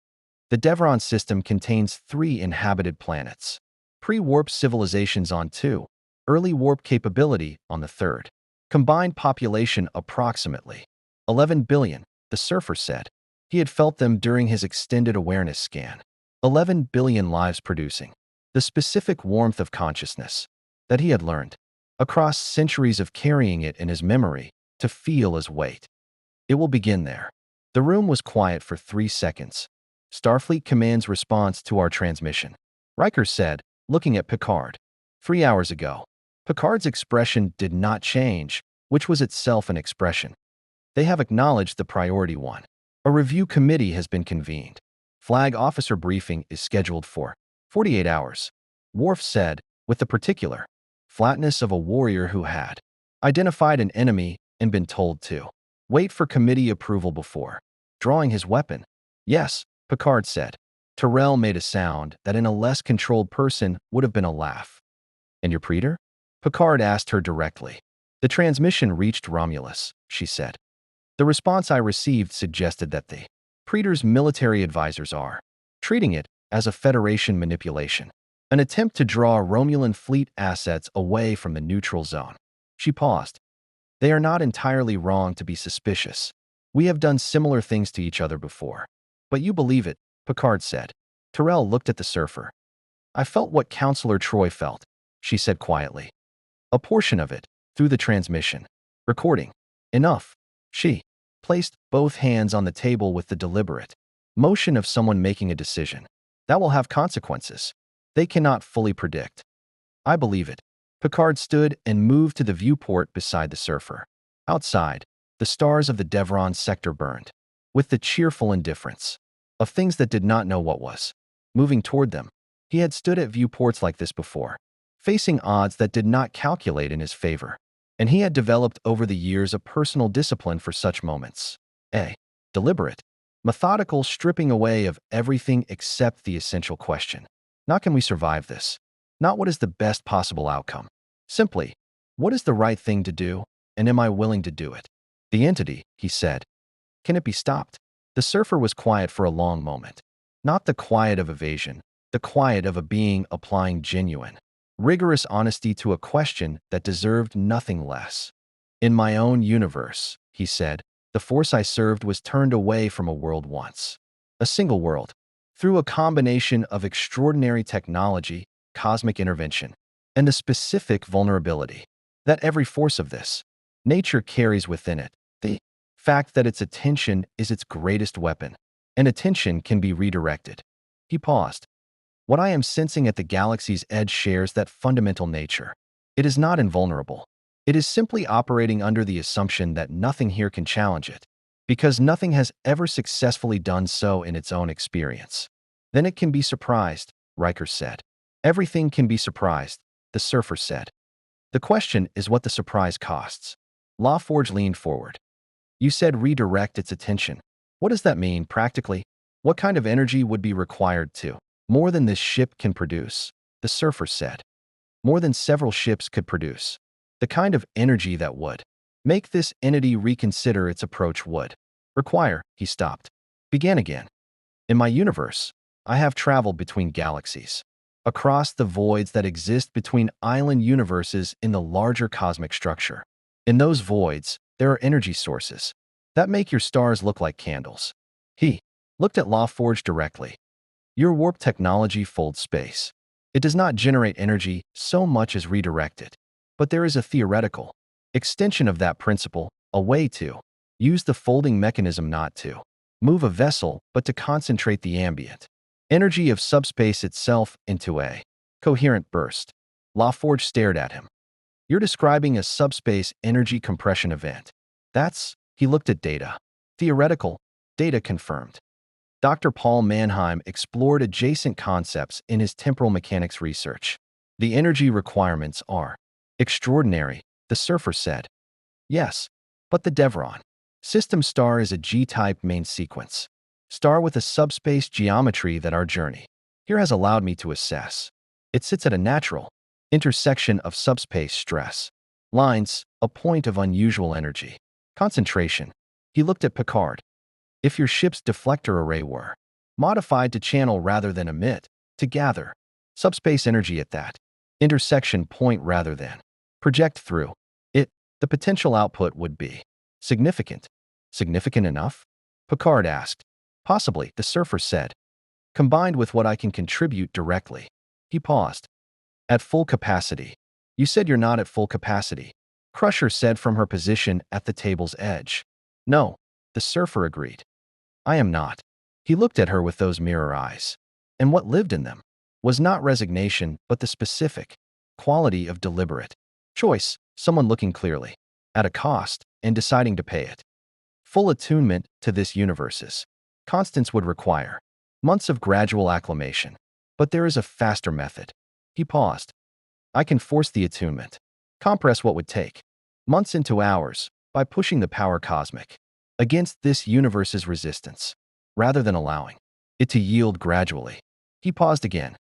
The Devron system contains 3 inhabited planets. Pre-warp civilizations on 2. Early warp capability on the 3rd. Combined population approximately 11 billion, the surfer said. He had felt them during his extended awareness scan. 11 billion lives producing the specific warmth of consciousness that he had learned across centuries of carrying it in his memory to feel as weight. It will begin there. The room was quiet for 3 seconds. Starfleet Command's response to our transmission, Riker said, looking at Picard. 3 hours ago. Picard's expression did not change, which was itself an expression. They have acknowledged the priority one. A review committee has been convened. Flag officer briefing is scheduled for 48 hours. Worf said, with the particular flatness of a warrior who had identified an enemy and been told to wait for committee approval before drawing his weapon. Yes, Picard said. Tyrell made a sound that in a less controlled person would have been a laugh. And your praetor? Picard asked her directly. The transmission reached Romulus, she said. The response I received suggested that the praetor's military advisors are treating it as a Federation manipulation, an attempt to draw Romulan fleet assets away from the neutral zone. She paused. They are not entirely wrong to be suspicious. We have done similar things to each other before. But you believe it, Picard said. Tyrell looked at the surfer. I felt what Counselor Troy felt, she said quietly. A portion of it, through the transmission. Recording. Enough. She placed both hands on the table with the deliberate motion of someone making a decision. That will have consequences. They cannot fully predict. I believe it. Picard stood and moved to the viewport beside the surfer. Outside, the stars of the Devron sector burned, with the cheerful indifference of things that did not know what was moving toward them. He had stood at viewports like this before, facing odds that did not calculate in his favor, and he had developed over the years a personal discipline for such moments. A deliberate, methodical stripping away of everything except the essential question. Not can we survive this? Not what is the best possible outcome. Simply, what is the right thing to do, and am I willing to do it? The entity, he said. Can it be stopped? The surfer was quiet for a long moment. Not the quiet of evasion, the quiet of a being applying genuine, rigorous honesty to a question that deserved nothing less. In my own universe, he said, the force I served was turned away from a world once. A single world. Through a combination of extraordinary technology, cosmic intervention, and the specific vulnerability that every force of this nature carries within it, the fact that its attention is its greatest weapon, and attention can be redirected. He paused. What I am sensing at the galaxy's edge shares that fundamental nature. It is not invulnerable. It is simply operating under the assumption that nothing here can challenge it, because nothing has ever successfully done so in its own experience. Then it can be surprised, Riker said. Everything can be surprised, the surfer said. The question is what the surprise costs. LaForge leaned forward. You said redirect its attention. What does that mean practically? What kind of energy would be required to? More than this ship can produce, the surfer said. More than several ships could produce. The kind of energy that would make this entity reconsider its approach would require, he stopped. Began again. In my universe, I have traveled between galaxies, across the voids that exist between island universes in the larger cosmic structure. In those voids, there are energy sources that make your stars look like candles. He looked at LaForge directly. Your warp technology folds space. It does not generate energy so much as redirect it. But there is a theoretical extension of that principle, a way to use the folding mechanism not to move a vessel, but to concentrate the ambient energy of subspace itself into a coherent burst. LaForge stared at him. You're describing a subspace energy compression event. That's, he looked at Data. Theoretical, Data confirmed. Dr. Paul Mannheim explored adjacent concepts in his temporal mechanics research. The energy requirements are extraordinary, the surfer said. Yes, but the Devron system star is a G-type main sequence star with a subspace geometry that our journey here has allowed me to assess. It sits at a natural intersection of subspace stress lines, a point of unusual energy concentration. He looked at Picard. If your ship's deflector array were modified to channel rather than emit, to gather subspace energy at that intersection point rather than project through it, the potential output would be significant. Significant enough? Picard asked. Possibly, the surfer said. Combined with what I can contribute directly. He paused. At full capacity. You said you're not at full capacity. Crusher said from her position at the table's edge. No, the surfer agreed. I am not. He looked at her with those mirror eyes. And what lived in them was not resignation, but the specific quality of deliberate choice, someone looking clearly at a cost and deciding to pay it. Full attunement to this universe's constants would require months of gradual acclimation. But there is a faster method. He paused. I can force the attunement. Compress what would take months into hours by pushing the power cosmic against this universe's resistance, rather than allowing it to yield gradually. He paused again.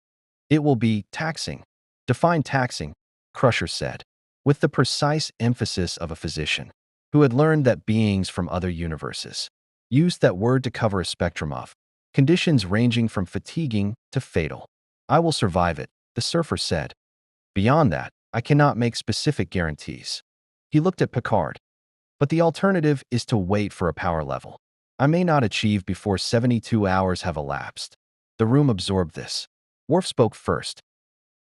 It will be taxing. Define taxing, Crusher said, with the precise emphasis of a physician who had learned that beings from other universes used that word to cover a spectrum of conditions ranging from fatiguing to fatal. I will survive it, the surfer said. Beyond that, I cannot make specific guarantees. He looked at Picard. But the alternative is to wait for a power level I may not achieve before 72 hours have elapsed. The room absorbed this. Worf spoke first.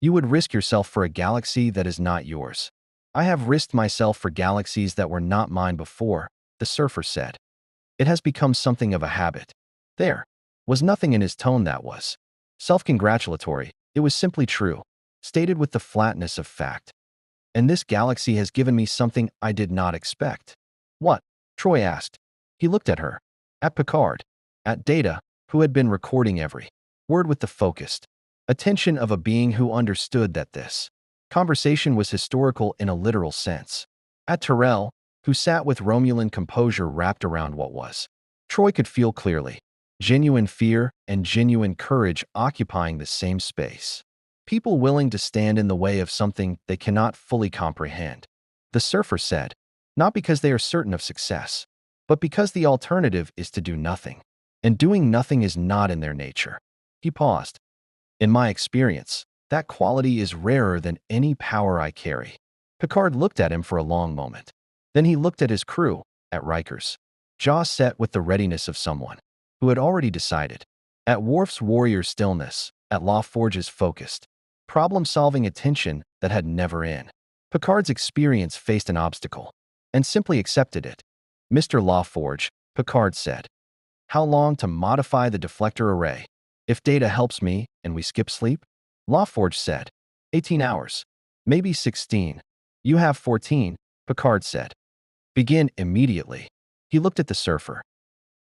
You would risk yourself for a galaxy that is not yours. I have risked myself for galaxies that were not mine before, the surfer said. It has become something of a habit. There was nothing in his tone that was self-congratulatory. It was simply true, stated with the flatness of fact. And this galaxy has given me something I did not expect. What? Troy asked. He looked at her, at Picard, at Data, who had been recording every word with the focused attention of a being who understood that this conversation was historical in a literal sense. At Tyrell, who sat with Romulan composure wrapped around what was. Troy could feel clearly genuine fear and genuine courage occupying the same space. People willing to stand in the way of something they cannot fully comprehend. The surfer said, not because they are certain of success, but because the alternative is to do nothing. And doing nothing is not in their nature. He paused. In my experience, that quality is rarer than any power I carry. Picard looked at him for a long moment. Then he looked at his crew, at Riker's jaw set with the readiness of someone who had already decided. At Worf's warrior stillness, at LaForge's focused problem-solving attention that had never in. Picard's experience faced an obstacle, and simply accepted it. Mr. LaForge, Picard said. How long to modify the deflector array? If Data helps me and we skip sleep? LaForge said. 18 hours. Maybe 16. You have 14, Picard said. Begin immediately. He looked at the surfer.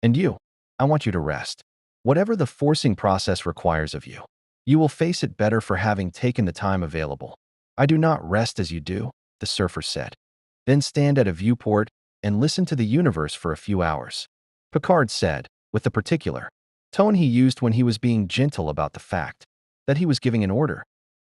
And you? I want you to rest. Whatever the forcing process requires of you. You will face it better for having taken the time available. I do not rest as you do, the surfer said. Then stand at a viewport and listen to the universe for a few hours. Picard said, with the particular tone he used when he was being gentle about the fact that he was giving an order.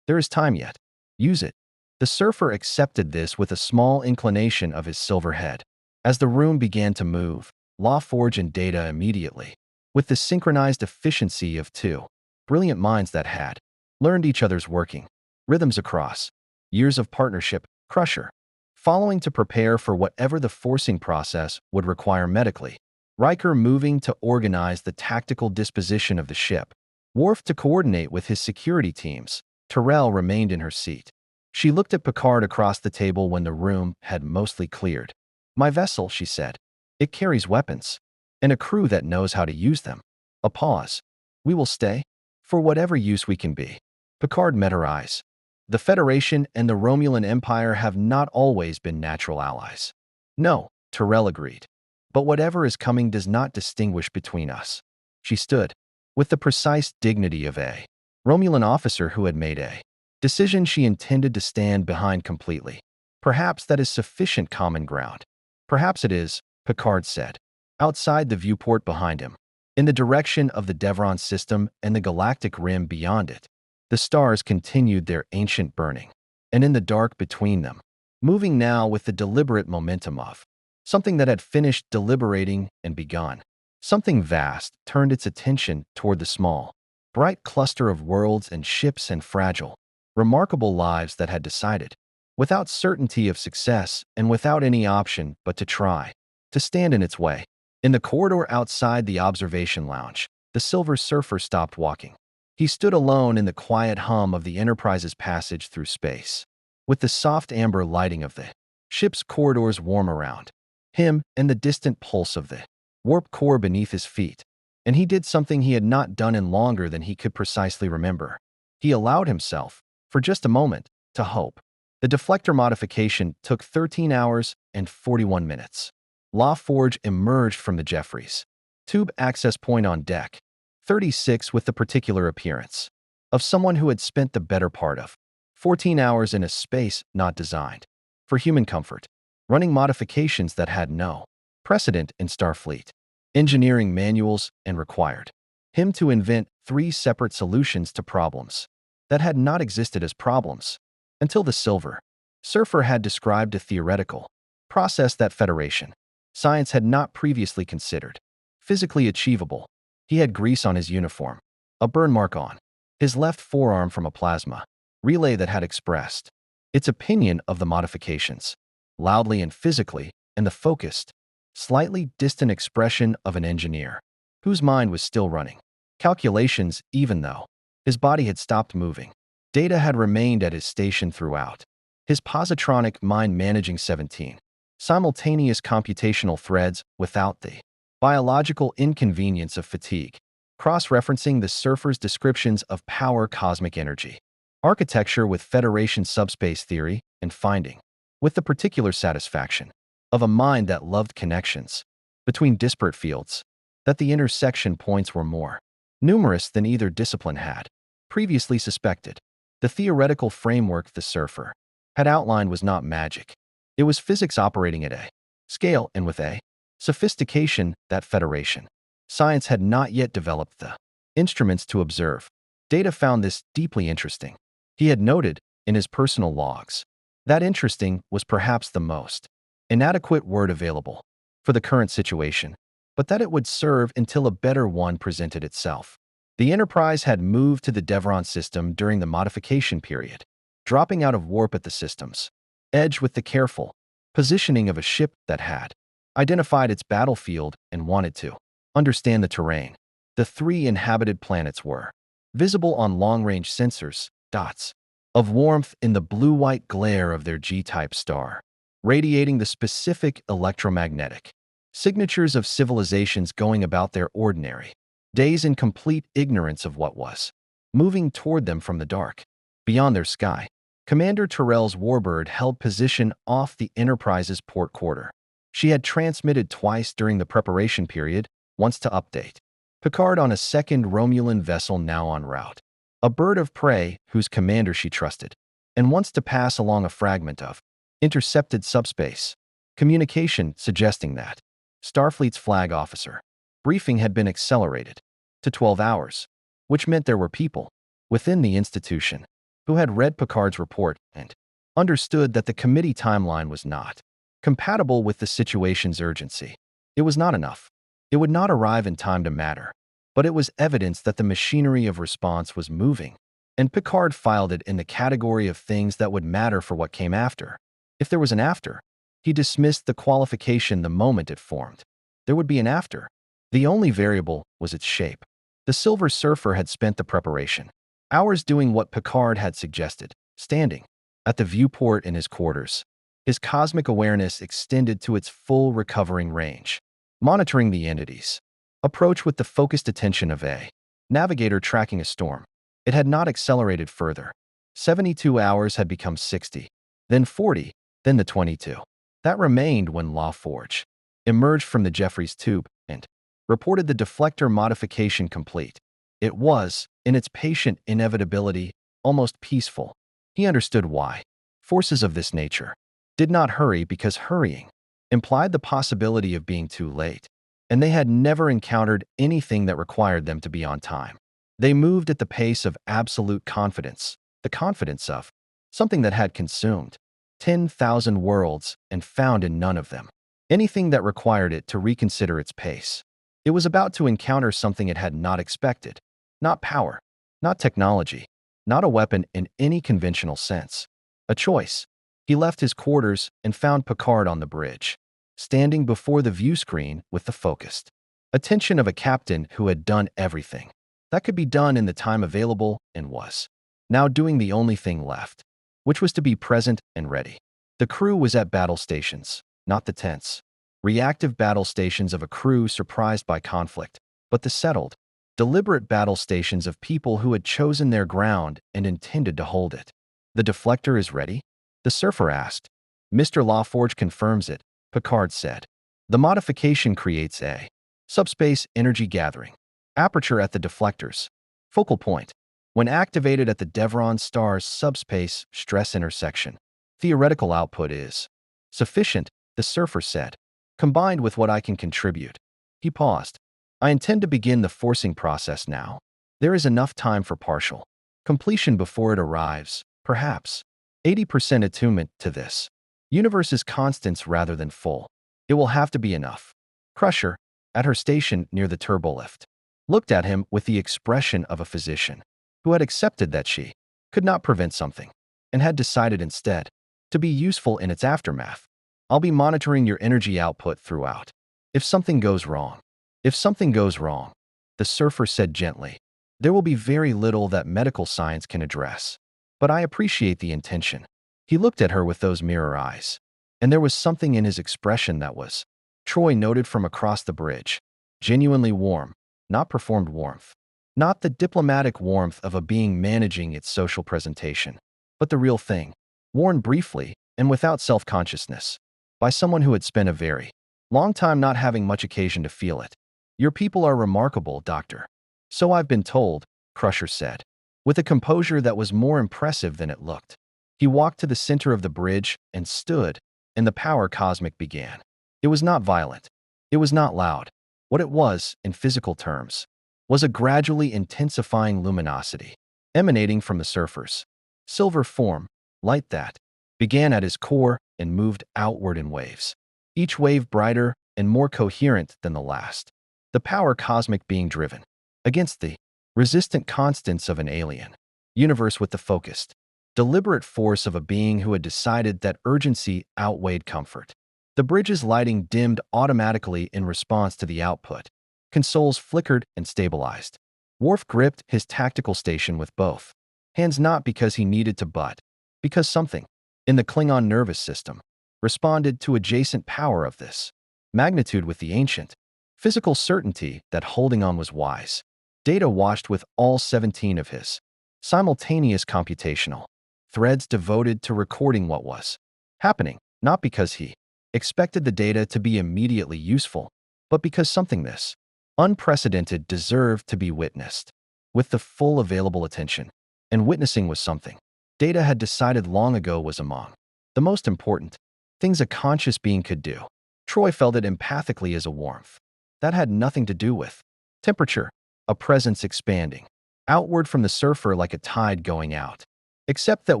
There is time yet. Use it. The surfer accepted this with a small inclination of his silver head. As the room began to move, LaForge and Data immediately, with the synchronized efficiency of two brilliant minds that had learned each other's working rhythms across years of partnership, Crusher, following to prepare for whatever the forcing process would require medically, Riker moving to organize the tactical disposition of the ship, Worf to coordinate with his security teams. Tyrell remained in her seat. She looked at Picard across the table when the room had mostly cleared. My vessel, she said. It carries weapons, and a crew that knows how to use them. A pause. We will stay, for whatever use we can be. Picard met her eyes. The Federation and the Romulan Empire have not always been natural allies. No, Tyrell agreed. But whatever is coming does not distinguish between us. She stood, with the precise dignity of a Romulan officer who had made a decision she intended to stand behind completely. Perhaps that is sufficient common ground. Perhaps it is, Picard said. Outside the viewport behind him, in the direction of the Devron system and the galactic rim beyond it, the stars continued their ancient burning. And in the dark between them, moving now with the deliberate momentum of something that had finished deliberating and begun, something vast turned its attention toward the small, bright cluster of worlds and ships and fragile, remarkable lives that had decided, without certainty of success and without any option but to try, to stand in its way. In the corridor outside the observation lounge, the Silver Surfer stopped walking. He stood alone in the quiet hum of the Enterprise's passage through space, with the soft amber lighting of the ship's corridors warm around him and the distant pulse of the warp core beneath his feet. And he did something he had not done in longer than he could precisely remember. He allowed himself, for just a moment, to hope. The deflector modification took 13 hours and 41 minutes. La Forge emerged from the Jeffries tube access point on deck 36 with the particular appearance of someone who had spent the better part of 14 hours in a space not designed for human comfort, running modifications that had no precedent in Starfleet engineering manuals and required him to invent 3 separate solutions to problems that had not existed as problems until the Silver Surfer had described a theoretical process that Federation science had not previously considered physically achievable. He had grease on his uniform, a burn mark on his left forearm from a plasma relay that had expressed its opinion of the modifications, loudly and physically, and the focused, slightly distant expression of an engineer whose mind was still running calculations even though his body had stopped moving. Data had remained at his station throughout. His positronic mind managing 17 simultaneous computational threads without the biological inconvenience of fatigue, cross-referencing the Surfer's descriptions of power cosmic energy, architecture with Federation subspace theory, and finding, with the particular satisfaction of a mind that loved connections between disparate fields, that the intersection points were more numerous than either discipline had previously suspected. The theoretical framework the Surfer had outlined was not magic. It was physics operating at a scale and with a sophistication that Federation science had not yet developed the instruments to observe. Data found this deeply interesting. He had noted, in his personal logs, that interesting was perhaps the most inadequate word available for the current situation, but that it would serve until a better one presented itself. The Enterprise had moved to the Devron system during the modification period, dropping out of warp at the system's edge with the careful positioning of a ship that had identified its battlefield and wanted to understand the terrain. The 3 inhabited planets were visible on long-range sensors, dots of warmth in the blue-white glare of their G-type star, radiating the specific electromagnetic signatures of civilizations going about their ordinary days in complete ignorance of what was moving toward them from the dark. Beyond their sky, Commander Terrell's warbird held position off the Enterprise's port quarter. She had transmitted twice during the preparation period, once to update Picard on a second Romulan vessel now en route, a bird of prey whose commander she trusted, and once to pass along a fragment of intercepted subspace communication suggesting that Starfleet's flag officer briefing had been accelerated to 12 hours, which meant there were people within the institution who had read Picard's report and understood that the committee timeline was not compatible with the situation's urgency. It was not enough. It would not arrive in time to matter, but it was evidence that the machinery of response was moving, and Picard filed it in the category of things that would matter for what came after. If there was an after, he dismissed the qualification the moment it formed. There would be an after. The only variable was its shape. The Silver Surfer had spent the preparation hours doing what Picard had suggested, standing at the viewport in his quarters, his cosmic awareness extended to its full recovering range, monitoring the entity's approach with the focused attention of a navigator tracking a storm. It had not accelerated further. 72 hours had become 60, then 40, then the 22. That remained when La Forge emerged from the Jeffries tube and reported the deflector modification complete. It was, in its patient inevitability, almost peaceful. He understood why. Forces of this nature did not hurry because hurrying implied the possibility of being too late, and they had never encountered anything that required them to be on time. They moved at the pace of absolute confidence, the confidence of something that had consumed 10,000 worlds and found in none of them anything that required it to reconsider its pace. It was about to encounter something it had not expected. Not power, not technology, not a weapon in any conventional sense. A choice. He left his quarters and found Picard on the bridge, standing before the view screen with the focused attention of a captain who had done everything that could be done in the time available and was now doing the only thing left, which was to be present and ready. The crew was at battle stations, not the tense, reactive battle stations of a crew surprised by conflict, but the settled, deliberate battle stations of people who had chosen their ground and intended to hold it. The deflector is ready? The surfer asked. Mr. LaForge confirms it, Picard said. The modification creates a subspace energy gathering aperture at the deflectors. Focal point. When activated at the Devron star's subspace stress intersection, theoretical output is sufficient, the surfer said, combined with what I can contribute. He paused. I intend to begin the forcing process now. There is enough time for partial completion before it arrives, perhaps. 80% attunement to this. Universe is constants rather than full. It will have to be enough. Crusher, at her station near the turbolift, looked at him with the expression of a physician who had accepted that she could not prevent something and had decided instead to be useful in its aftermath. I'll be monitoring your energy output throughout. If something goes wrong, the surfer said gently, there will be very little that medical science can address. But I appreciate the intention. He looked at her with those mirror eyes, and there was something in his expression that was, Troy noted from across the bridge, genuinely warm, not performed warmth. Not the diplomatic warmth of a being managing its social presentation, but the real thing, worn briefly and without self-consciousness, by someone who had spent a very long time not having much occasion to feel it. Your people are remarkable, Doctor. So I've been told, Crusher said, with a composure that was more impressive than it looked. He walked to the center of the bridge and stood, and the power cosmic began. It was not violent. It was not loud. What it was, in physical terms, was a gradually intensifying luminosity, emanating from the surfer's silver form, light that began at his core and moved outward in waves, each wave brighter and more coherent than the last. The power cosmic being driven against the resistant constants of an alien universe with the focused, deliberate force of a being who had decided that urgency outweighed comfort. The bridge's lighting dimmed automatically in response to the output. Consoles flickered and stabilized. Worf gripped his tactical station with both hands, not because he needed to, but because something in the Klingon nervous system responded to adjacent power of this magnitude with the ancient physical certainty that holding on was wise. Data washed with all 17 of his simultaneous computational threads devoted to recording what was happening, not because he expected the data to be immediately useful, but because something this unprecedented deserved to be witnessed with the full available attention. And witnessing was something Data had decided long ago was among the most important things a conscious being could do. Troy felt it empathically as a warmth that had nothing to do with temperature, a presence expanding outward from the surfer like a tide going out, except that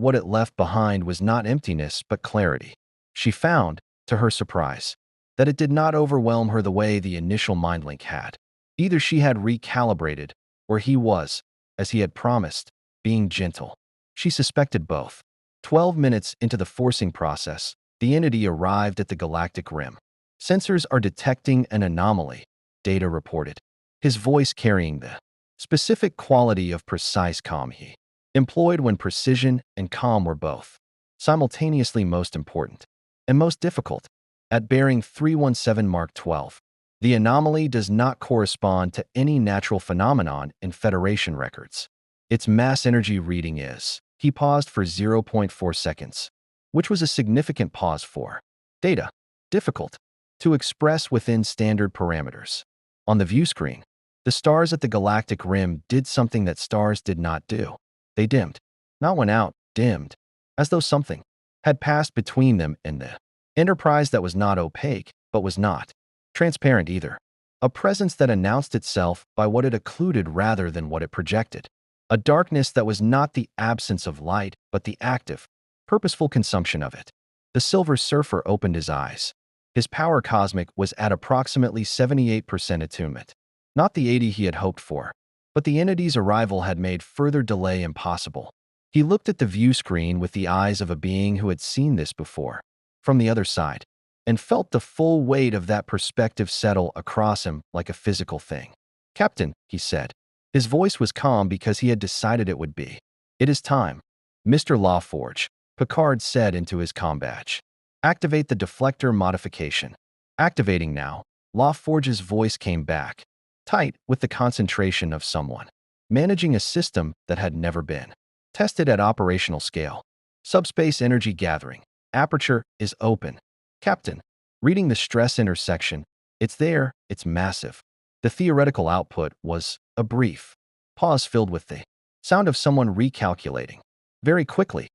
what it left behind was not emptiness but clarity. She found, to her surprise, that it did not overwhelm her the way the initial mind link had. Either she had recalibrated, or he was, as he had promised, being gentle. She suspected both. 12 minutes into the forcing process, the entity arrived at the galactic rim. Sensors are detecting an anomaly, Data reported, his voice carrying the specific quality of precise calm he employed when precision and calm were both simultaneously most important and most difficult. At bearing 317 Mark 12, the anomaly does not correspond to any natural phenomenon in Federation records. Its mass energy reading is. He paused for 0.4 seconds, which was a significant pause for Data. Difficult to express within standard parameters. On the view screen, the stars at the galactic rim did something that stars did not do. They dimmed. Not went out, dimmed, as though something had passed between them and the Enterprise that was not opaque, but was not transparent either. A presence that announced itself by what it occluded rather than what it projected. A darkness that was not the absence of light, but the active, purposeful consumption of it. The Silver Surfer opened his eyes. His power cosmic was at approximately 78% attunement. Not the 80 he had hoped for, but the entity's arrival had made further delay impossible. He looked at the view screen with the eyes of a being who had seen this before, from the other side, and felt the full weight of that perspective settle across him like a physical thing. "Captain," he said. His voice was calm because he had decided it would be. "It is time." "Mr. LaForge," Picard said into his comm badge. "Activate the deflector modification." "Activating now." LaForge's voice came back, tight with the concentration of someone managing a system that had never been tested at operational scale. "Subspace energy gathering. Aperture is open." "Captain." Reading the stress intersection, "It's there, it's massive." The theoretical output was a brief pause filled with the sound of someone recalculating. "Very quickly.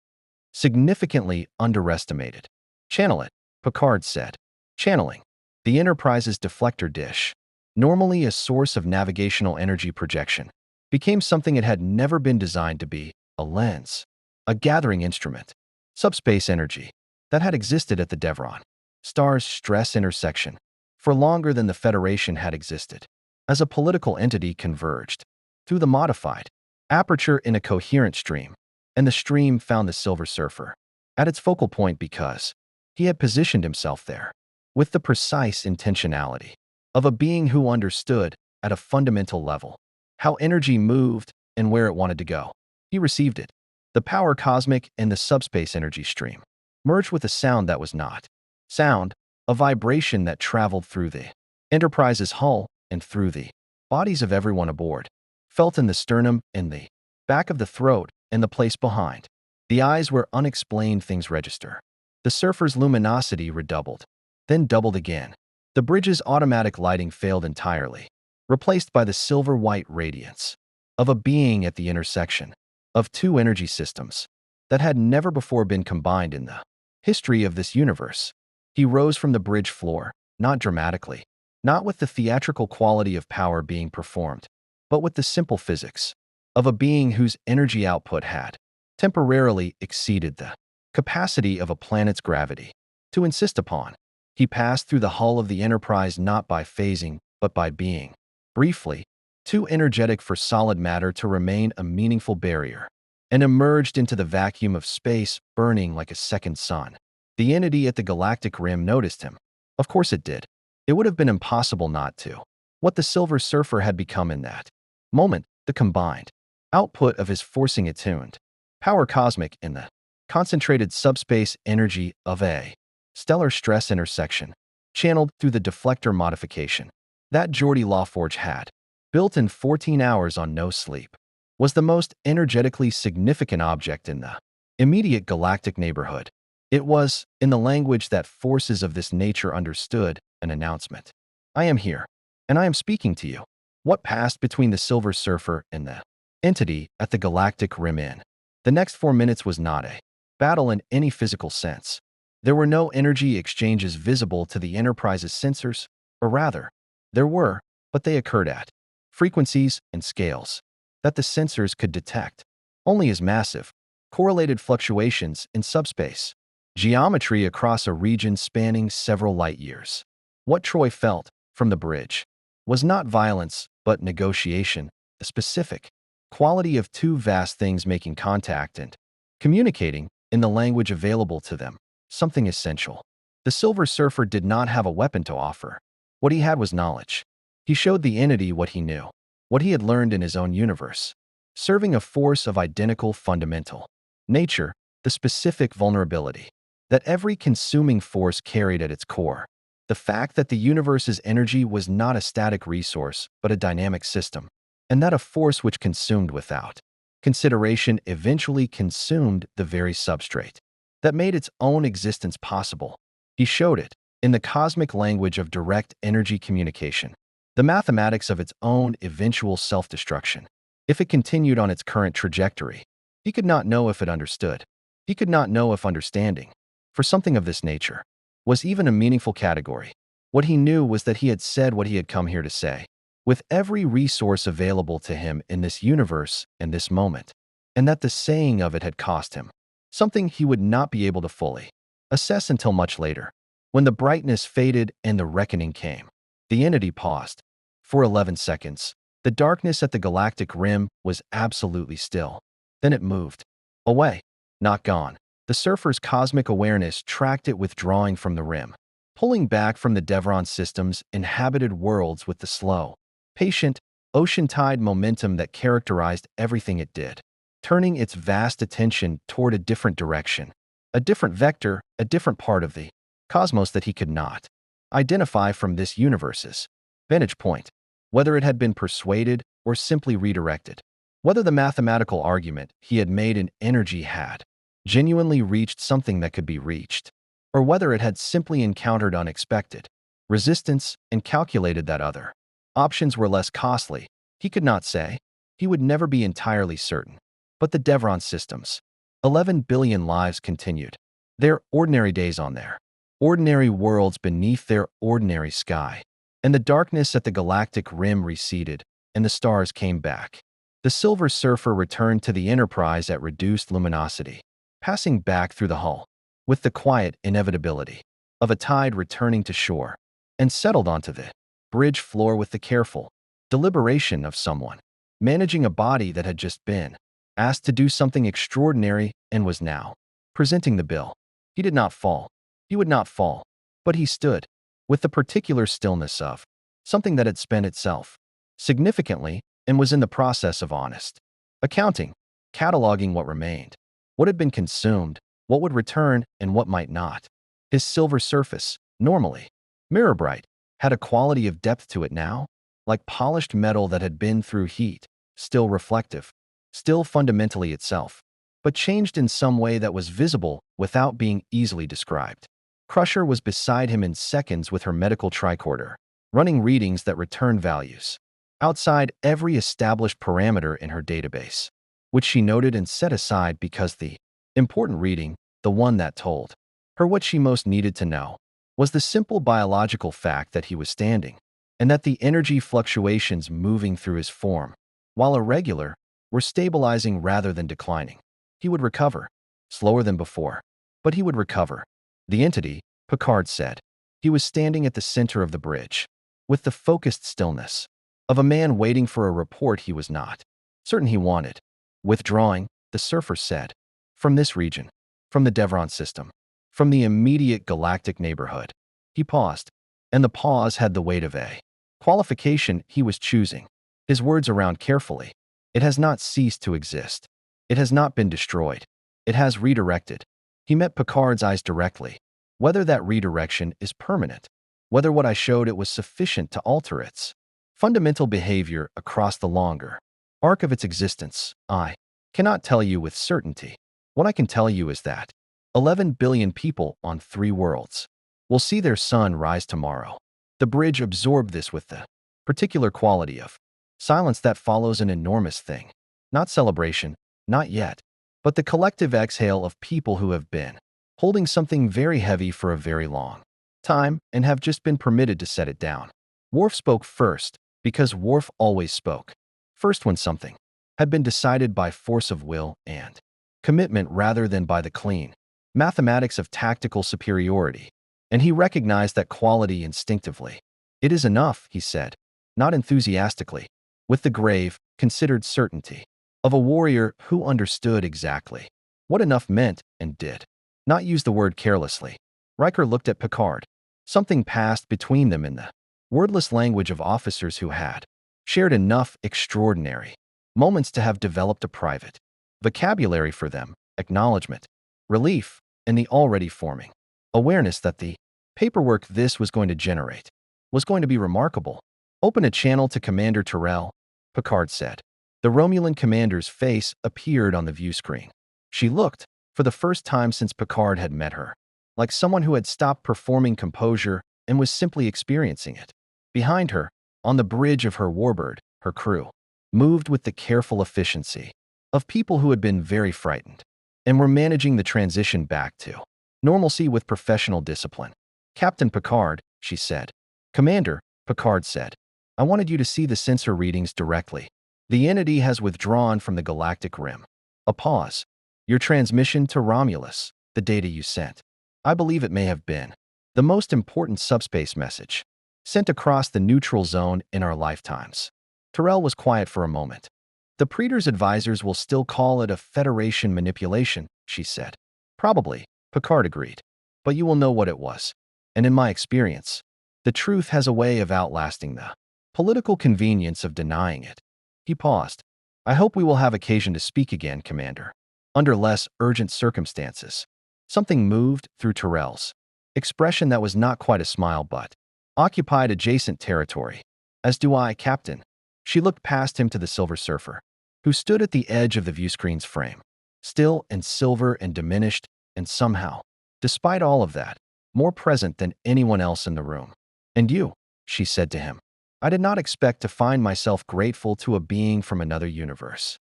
Significantly underestimated." "Channel it," Picard said. Channeling. The Enterprise's deflector dish, normally a source of navigational energy projection, became something it had never been designed to be: a lens, a gathering instrument. Subspace energy that had existed at the Devron star's stress intersection for longer than the Federation had existed, as a political entity converged through the modified aperture in a coherent stream, and the stream found the Silver Surfer at its focal point because he had positioned himself there with the precise intentionality of a being who understood, at a fundamental level, how energy moved and where it wanted to go. He received it. The power cosmic and the subspace energy stream merged with a sound that was not sound, a vibration that traveled through the Enterprise's hull and through the bodies of everyone aboard, felt in the sternum, in the back of the throat, and the place behind the eyes where unexplained things register. The surfer's luminosity redoubled, then doubled again. The bridge's automatic lighting failed entirely, replaced by the silver-white radiance of a being at the intersection of two energy systems that had never before been combined in the history of this universe. He rose from the bridge floor, not dramatically, not with the theatrical quality of power being performed, but with the simple physics of a being whose energy output had temporarily exceeded the capacity of a planet's gravity to insist upon. He passed through the hull of the Enterprise not by phasing, but by being, briefly, too energetic for solid matter to remain a meaningful barrier, and emerged into the vacuum of space, burning like a second sun. The entity at the galactic rim noticed him. Of course it did. It would have been impossible not to. What the Silver Surfer had become in that moment, the combined output of his forcing attuned power cosmic in the concentrated subspace energy of a stellar stress intersection, channeled through the deflector modification that Geordi LaForge had, built in 14 hours on no sleep, was the most energetically significant object in the immediate galactic neighborhood. It was, in the language that forces of this nature understood, an announcement. "I am here, and I am speaking to you." What passed between the Silver Surfer and the entity at the galactic rim in the next 4 minutes was not a battle in any physical sense. There were no energy exchanges visible to the Enterprise's sensors, or rather, there were, but they occurred at frequencies and scales that the sensors could detect only as massive, correlated fluctuations in subspace geometry across a region spanning several light years. What Troy felt from the bridge was not violence, but negotiation, the specific quality of two vast things making contact and communicating in the language available to them, something essential. The Silver Surfer did not have a weapon to offer. What he had was knowledge. He showed the entity what he knew, what he had learned in his own universe, serving a force of identical fundamental nature, the specific vulnerability that every consuming force carried at its core. The fact that the universe's energy was not a static resource, but a dynamic system, and that a force which consumed without consideration eventually consumed the very substrate that made its own existence possible. He showed it in the cosmic language of direct energy communication. the mathematics of its own eventual self-destruction. If it continued on its current trajectory, he could not know if it understood. He could not know if understanding, for something of this nature, was even a meaningful category. What he knew was that he had said what he had come here to say, with every resource available to him in this universe and this moment, and that the saying of it had cost him something he would not be able to fully assess until much later. When the brightness faded and the reckoning came, the entity paused. For 11 seconds, the darkness at the galactic rim was absolutely still. Then it moved. Away. Not gone. The surfer's cosmic awareness tracked it withdrawing from the rim, pulling back from the Devron system's inhabited worlds with the slow, patient, ocean-tide momentum that characterized everything it did, turning its vast attention toward a different direction, a different vector, a different part of the cosmos that he could not identify from this universe's vantage point, whether it had been persuaded or simply redirected, whether the mathematical argument he had made in energy had genuinely reached something that could be reached, or whether it had simply encountered unexpected resistance and calculated that other options were less costly. He could not say. He would never be entirely certain. But the Devron systems, 11 billion lives continued. Their ordinary days on their ordinary worlds beneath their ordinary sky. And the darkness at the galactic rim receded, and the stars came back. The Silver Surfer returned to the Enterprise at reduced luminosity, passing back through the hull, with the quiet inevitability of a tide returning to shore, and settled onto the bridge floor with the careful deliberation of someone managing a body that had just been asked to do something extraordinary and was now presenting the bill. He did not fall. He would not fall. But he stood, with the particular stillness of something that had spent itself significantly and was in the process of honest accounting, cataloging what remained, what had been consumed, what would return, and what might not. His silver surface, normally mirror bright, had a quality of depth to it now, like polished metal that had been through heat, still reflective, still fundamentally itself, but changed in some way that was visible without being easily described. Crusher was beside him in seconds with her medical tricorder, running readings that returned values outside every established parameter in her database, which she noted and set aside because the important reading, the one that told her what she most needed to know, was the simple biological fact that he was standing, and that the energy fluctuations moving through his form, while irregular, were stabilizing rather than declining. He would recover, slower than before, but he would recover. The entity, Picard said. He was standing at the center of the bridge, with the focused stillness of a man waiting for a report he was not certain he wanted. Withdrawing, the surfer said, from this region, from the Devron system, from the immediate galactic neighborhood. He paused, and the pause had the weight of a qualification he was choosing, his words around carefully. It has not ceased to exist. It has not been destroyed. It has redirected. He met Picard's eyes directly. Whether that redirection is permanent, whether what I showed it was sufficient to alter its fundamental behavior across the longer arc of its existence, I cannot tell you with certainty. What I can tell you is that 11 billion people on 3 worlds will see their sun rise tomorrow. The bridge absorbed this with the particular quality of silence that follows an enormous thing. Not celebration, not yet, but the collective exhale of people who have been holding something very heavy for a very long time and have just been permitted to set it down. Worf spoke first, because Worf always spoke first when something had been decided by force of will and commitment rather than by the clean mathematics of tactical superiority, and he recognized that quality instinctively. It is enough, he said, not enthusiastically, with the grave, considered certainty of a warrior who understood exactly what enough meant and did not use the word carelessly. Riker looked at Picard. Something passed between them in the wordless language of officers who had shared enough extraordinary moments to have developed a private vocabulary for them, acknowledgement, relief, and the already forming awareness that the paperwork this was going to generate was going to be remarkable. Open a channel to Commander Terrell, Picard said. The Romulan commander's face appeared on the view screen. She looked, for the first time since Picard had met her, like someone who had stopped performing composure and was simply experiencing it. Behind her, On the bridge of her warbird, her crew moved with the careful efficiency of people who had been very frightened and were managing the transition back to normalcy with professional discipline. "Captain Picard," she said. "Commander," Picard said, "I wanted you to see the sensor readings directly. The entity has withdrawn from the galactic rim." A pause. "Your transmission to Romulus, the data you sent. I believe it may have been the most important subspace message sent across the neutral zone in our lifetimes." Tyrell was quiet for a moment. "The Praetor's advisors will still call it a Federation manipulation," she said. "Probably," Picard agreed. "But you will know what it was. And in my experience, the truth has a way of outlasting the political convenience of denying it." He paused. "I hope we will have occasion to speak again, Commander. Under less urgent circumstances." Something moved through Tyrell's expression that was not quite a smile but occupied adjacent territory. "As do I, Captain." She looked past him to the Silver Surfer, who stood at the edge of the viewscreen's frame, still and silver and diminished, and somehow, despite all of that, more present than anyone else in the room. "And you," she said to him. "I did not expect to find myself grateful to a being from another universe."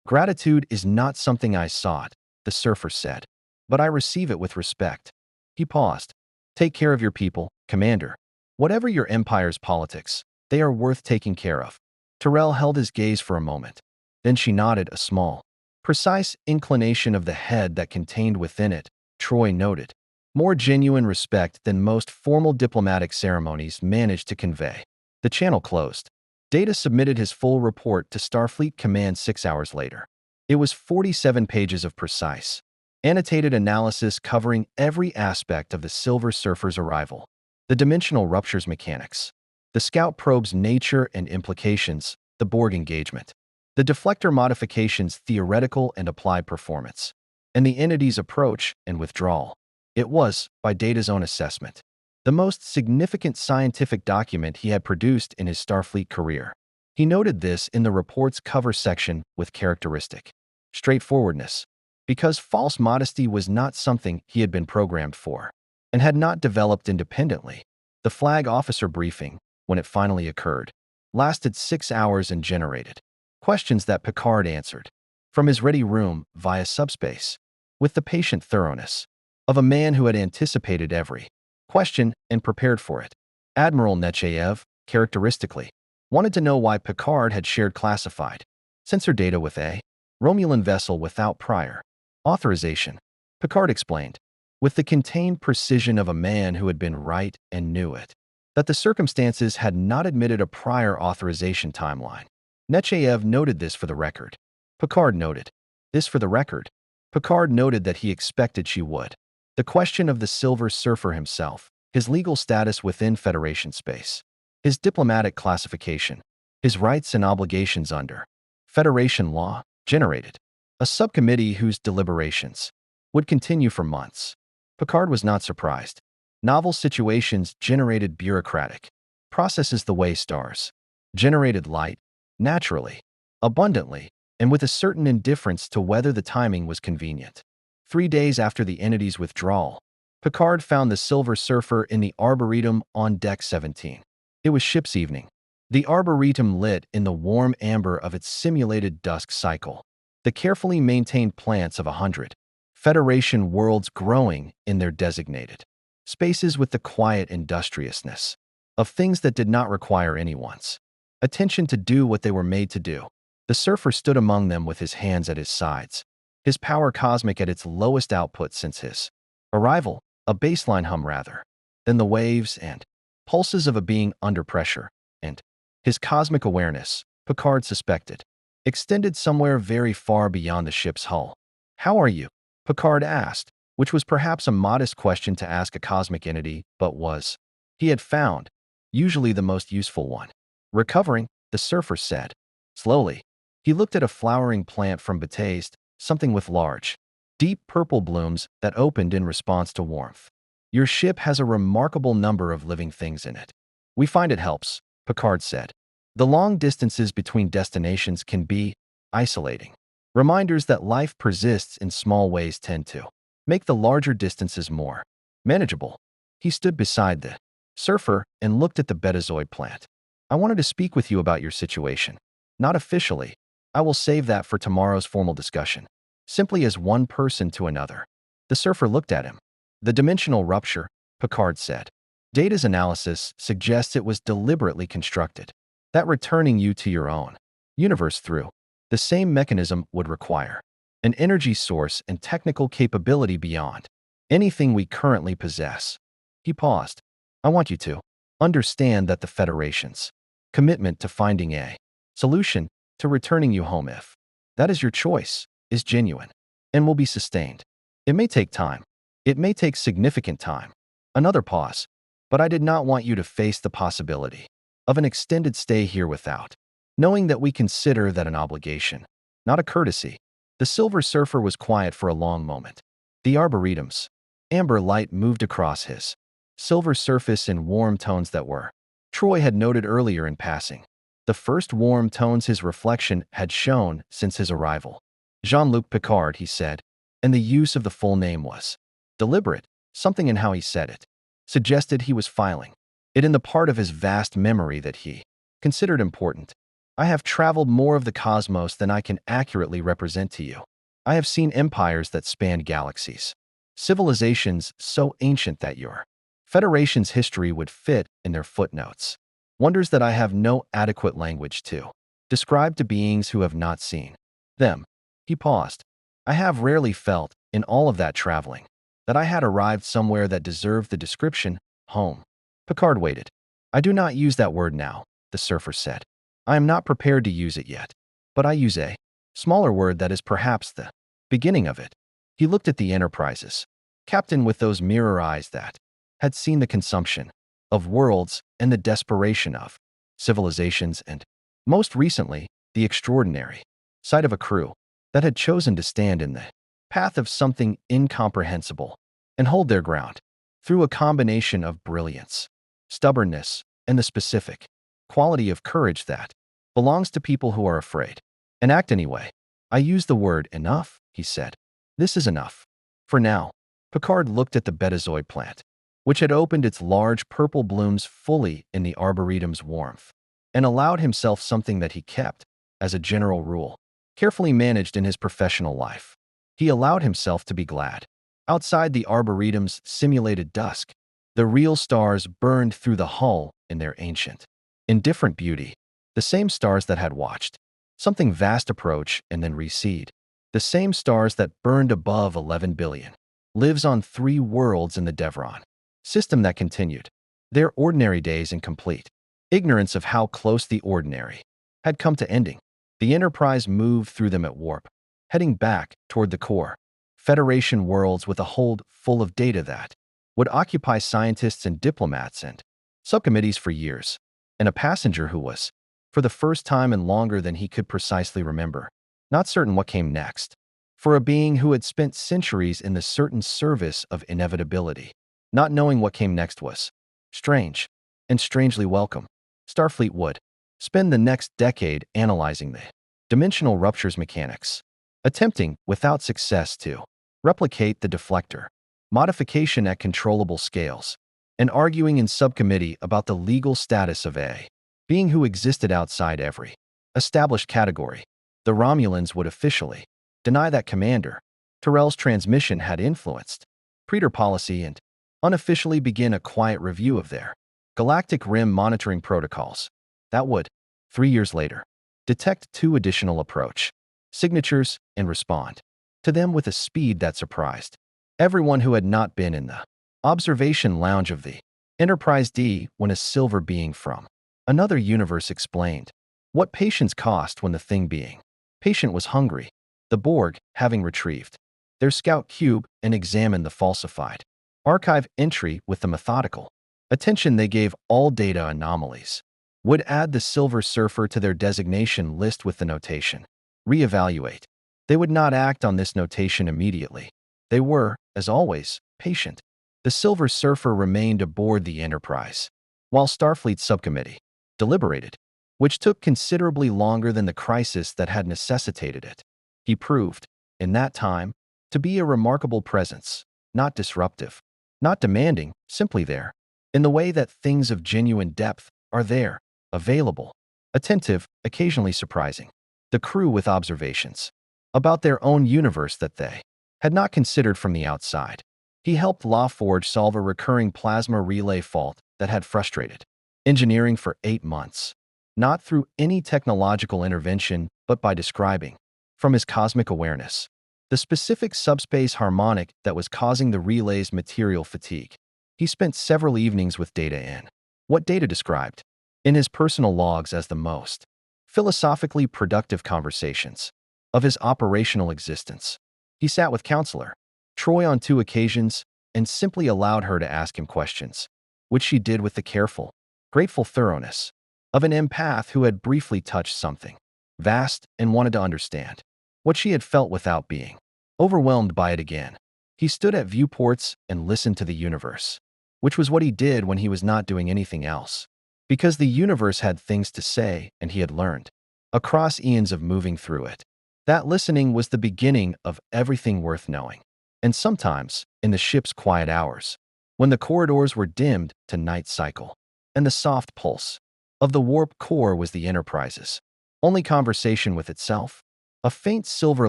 "Gratitude is not something I sought," the Surfer said, "but I receive it with respect." He paused. "Take care of your people, Commander. Whatever your empire's politics, they are worth taking care of." Tyrell held his gaze for a moment. Then she nodded, a small, precise inclination of the head that contained within it, Troy noted, more genuine respect than most formal diplomatic ceremonies managed to convey. The channel closed. Data submitted his full report to Starfleet Command 6 hours later. It was 47 pages of precise, annotated analysis covering every aspect of the Silver Surfer's arrival, the dimensional ruptures mechanics, the scout probe's nature and implications, the Borg engagement, the deflector modifications' theoretical and applied performance, and the entity's approach and withdrawal. It was, by Data's own assessment, the most significant scientific document he had produced in his Starfleet career. He noted this in the report's cover section with characteristic straightforwardness, because false modesty was not something he had been programmed for, and had not developed independently. The flag officer briefing, when it finally occurred, lasted 6 hours and generated questions that Picard answered from his ready room via subspace, with the patient thoroughness of a man who had anticipated every question and prepared for it. Admiral Nechayev, characteristically, wanted to know why Picard had shared classified sensor data with a Romulan vessel without prior authorization. Picard explained, with the contained precision of a man who had been right and knew it, that the circumstances had not admitted a prior authorization timeline. Nechayev noted this for the record. Picard noted this for the record. Picard noted that he expected she would. The question of the Silver Surfer himself, his legal status within Federation space, his diplomatic classification, his rights and obligations under Federation law, generated a subcommittee whose deliberations would continue for months. Picard was not surprised. Novel situations generated bureaucratic processes the way stars generated light, naturally, abundantly, and with a certain indifference to whether the timing was convenient. 3 days after the entity's withdrawal, Picard found the Silver Surfer in the Arboretum on Deck 17. It was ship's evening. The Arboretum lit in the warm amber of its simulated dusk cycle. The carefully maintained plants of 100 Federation worlds growing in their designated spaces with the quiet industriousness of things that did not require anyone's attention to do what they were made to do. The Surfer stood among them with his hands at his sides, his power cosmic at its lowest output since his arrival, a baseline hum rather than the waves and pulses of a being under pressure, and his cosmic awareness, Picard suspected, extended somewhere very far beyond the ship's hull. "How are you?" Picard asked, which was perhaps a modest question to ask a cosmic entity, but was, he had found, usually the most useful one. "Recovering," the Surfer said. Slowly, he looked at a flowering plant from Bataste, something with large, deep purple blooms that opened in response to warmth. "Your ship has a remarkable number of living things in it. We find it helps," Picard said. "The long distances between destinations can be isolating. Reminders that life persists in small ways tend to make the larger distances more manageable." He stood beside the Surfer and looked at the Betazoid plant. I wanted to speak with you about your situation. Not officially. I will save that for tomorrow's formal discussion. Simply as one person to another. The surfer looked at him. The dimensional rupture, Picard said. Data's analysis suggests it was deliberately constructed. That returning you to your own universe through the same mechanism would require an energy source and technical capability beyond anything we currently possess. He paused. I want you to understand that the Federation's commitment to finding a solution to returning you home, if that is your choice, is genuine and will be sustained. It may take time. It may take significant time. Another pause. But I did not want you to face the possibility of an extended stay here without knowing that we consider that an obligation, not a courtesy. The Silver Surfer was quiet for a long moment. The Arboretum's amber light moved across his silver surface in warm tones that were, Troy had noted earlier in passing, the first warm tones his reflection had shown since his arrival. Jean-Luc Picard, he said, and the use of the full name was deliberate. Something in how he said it suggested he was filing it in the part of his vast memory that he considered important. I have traveled more of the cosmos than I can accurately represent to you. I have seen empires that spanned galaxies, civilizations so ancient that your Federation's history would fit in their footnotes. Wonders that I have no adequate language to describe to beings who have not seen them. He paused. I have rarely felt, in all of that traveling, that I had arrived somewhere that deserved the description, home. Picard waited. I do not use that word now, the surfer said. I am not prepared to use it yet, but I use a smaller word that is perhaps the beginning of it. He looked at the Enterprise's captain with those mirror eyes that had seen the consumption of worlds and the desperation of civilizations and, most recently, the extraordinary sight of a crew that had chosen to stand in the path of something incomprehensible and hold their ground through a combination of brilliance, stubbornness, and the specific quality of courage that belongs to people who are afraid and act anyway. I use the word enough, he said. This is enough. For now. Picard looked at the betazoid plant, which had opened its large purple blooms fully in the Arboretum's warmth, and allowed himself something that he kept, as a general rule, carefully managed in his professional life. He allowed himself to be glad. Outside the Arboretum's simulated dusk, the real stars burned through the hull in their ancient, indifferent beauty, the same stars that had watched something vast approach and then recede, the same stars that burned above 11 billion, lives on 3 worlds in the Devron system that continued their ordinary days in complete ignorance of how close the ordinary had come to ending. The Enterprise moved through them at warp, heading back toward the core Federation worlds with a hold full of data that would occupy scientists and diplomats and subcommittees for years, and a passenger who was, for the first time and longer than he could precisely remember, not certain what came next. For a being who had spent centuries in the certain service of inevitability, not knowing what came next was strange and strangely welcome. Starfleet would spend the next decade analyzing the dimensional rupture's mechanics, attempting, without success, to replicate the deflector modification at controllable scales, and arguing in subcommittee about the legal status of a being who existed outside every established category. The Romulans would officially deny that Commander Terrell's transmission had influenced Praetor policy and unofficially begin a quiet review of their galactic rim monitoring protocols. That would, 3 years later, detect 2 additional approach signatures and respond to them with a speed that surprised everyone who had not been in the observation lounge of the Enterprise D when a silver being from another universe explained what patience cost when the thing being patient was hungry. The Borg, having retrieved their scout cube and examined the falsified archive entry with the methodical attention they gave all data anomalies, would add the Silver Surfer to their designation list with the notation, reevaluate. They would not act on this notation immediately. They were, as always, patient. The Silver Surfer remained aboard the Enterprise, while Starfleet Subcommittee deliberated, which took considerably longer than the crisis that had necessitated it. He proved, in that time, to be a remarkable presence, not disruptive, not demanding, simply there, in the way that things of genuine depth are there. available, attentive, occasionally surprising. The crew with observations about their own universe that they had not considered from the outside. He helped LaForge solve a recurring plasma relay fault that had frustrated engineering for 8 months, not through any technological intervention, but by describing, from his cosmic awareness, the specific subspace harmonic that was causing the relay's material fatigue. He spent several evenings with data in what data described in his personal logs as the most philosophically productive conversations of his operational existence. He sat with Counselor Troy on 2 occasions and simply allowed her to ask him questions, which she did with the careful, grateful thoroughness of an empath who had briefly touched something vast and wanted to understand what she had felt without being overwhelmed by it again. He stood at viewports and listened to the universe, which was what he did when he was not doing anything else, because the universe had things to say and he had learned, across eons of moving through it, that listening was the beginning of everything worth knowing. And sometimes, in the ship's quiet hours, when the corridors were dimmed to night cycle, and the soft pulse of the warp core was the Enterprise's only conversation with itself, a faint silver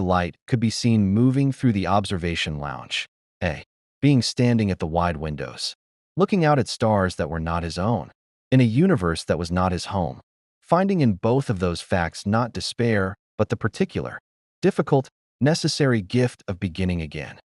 light could be seen moving through the observation lounge, being standing at the wide windows, looking out at stars that were not his own, in a universe that was not his home, finding in both of those facts not despair, but the particular, difficult, necessary gift of beginning again.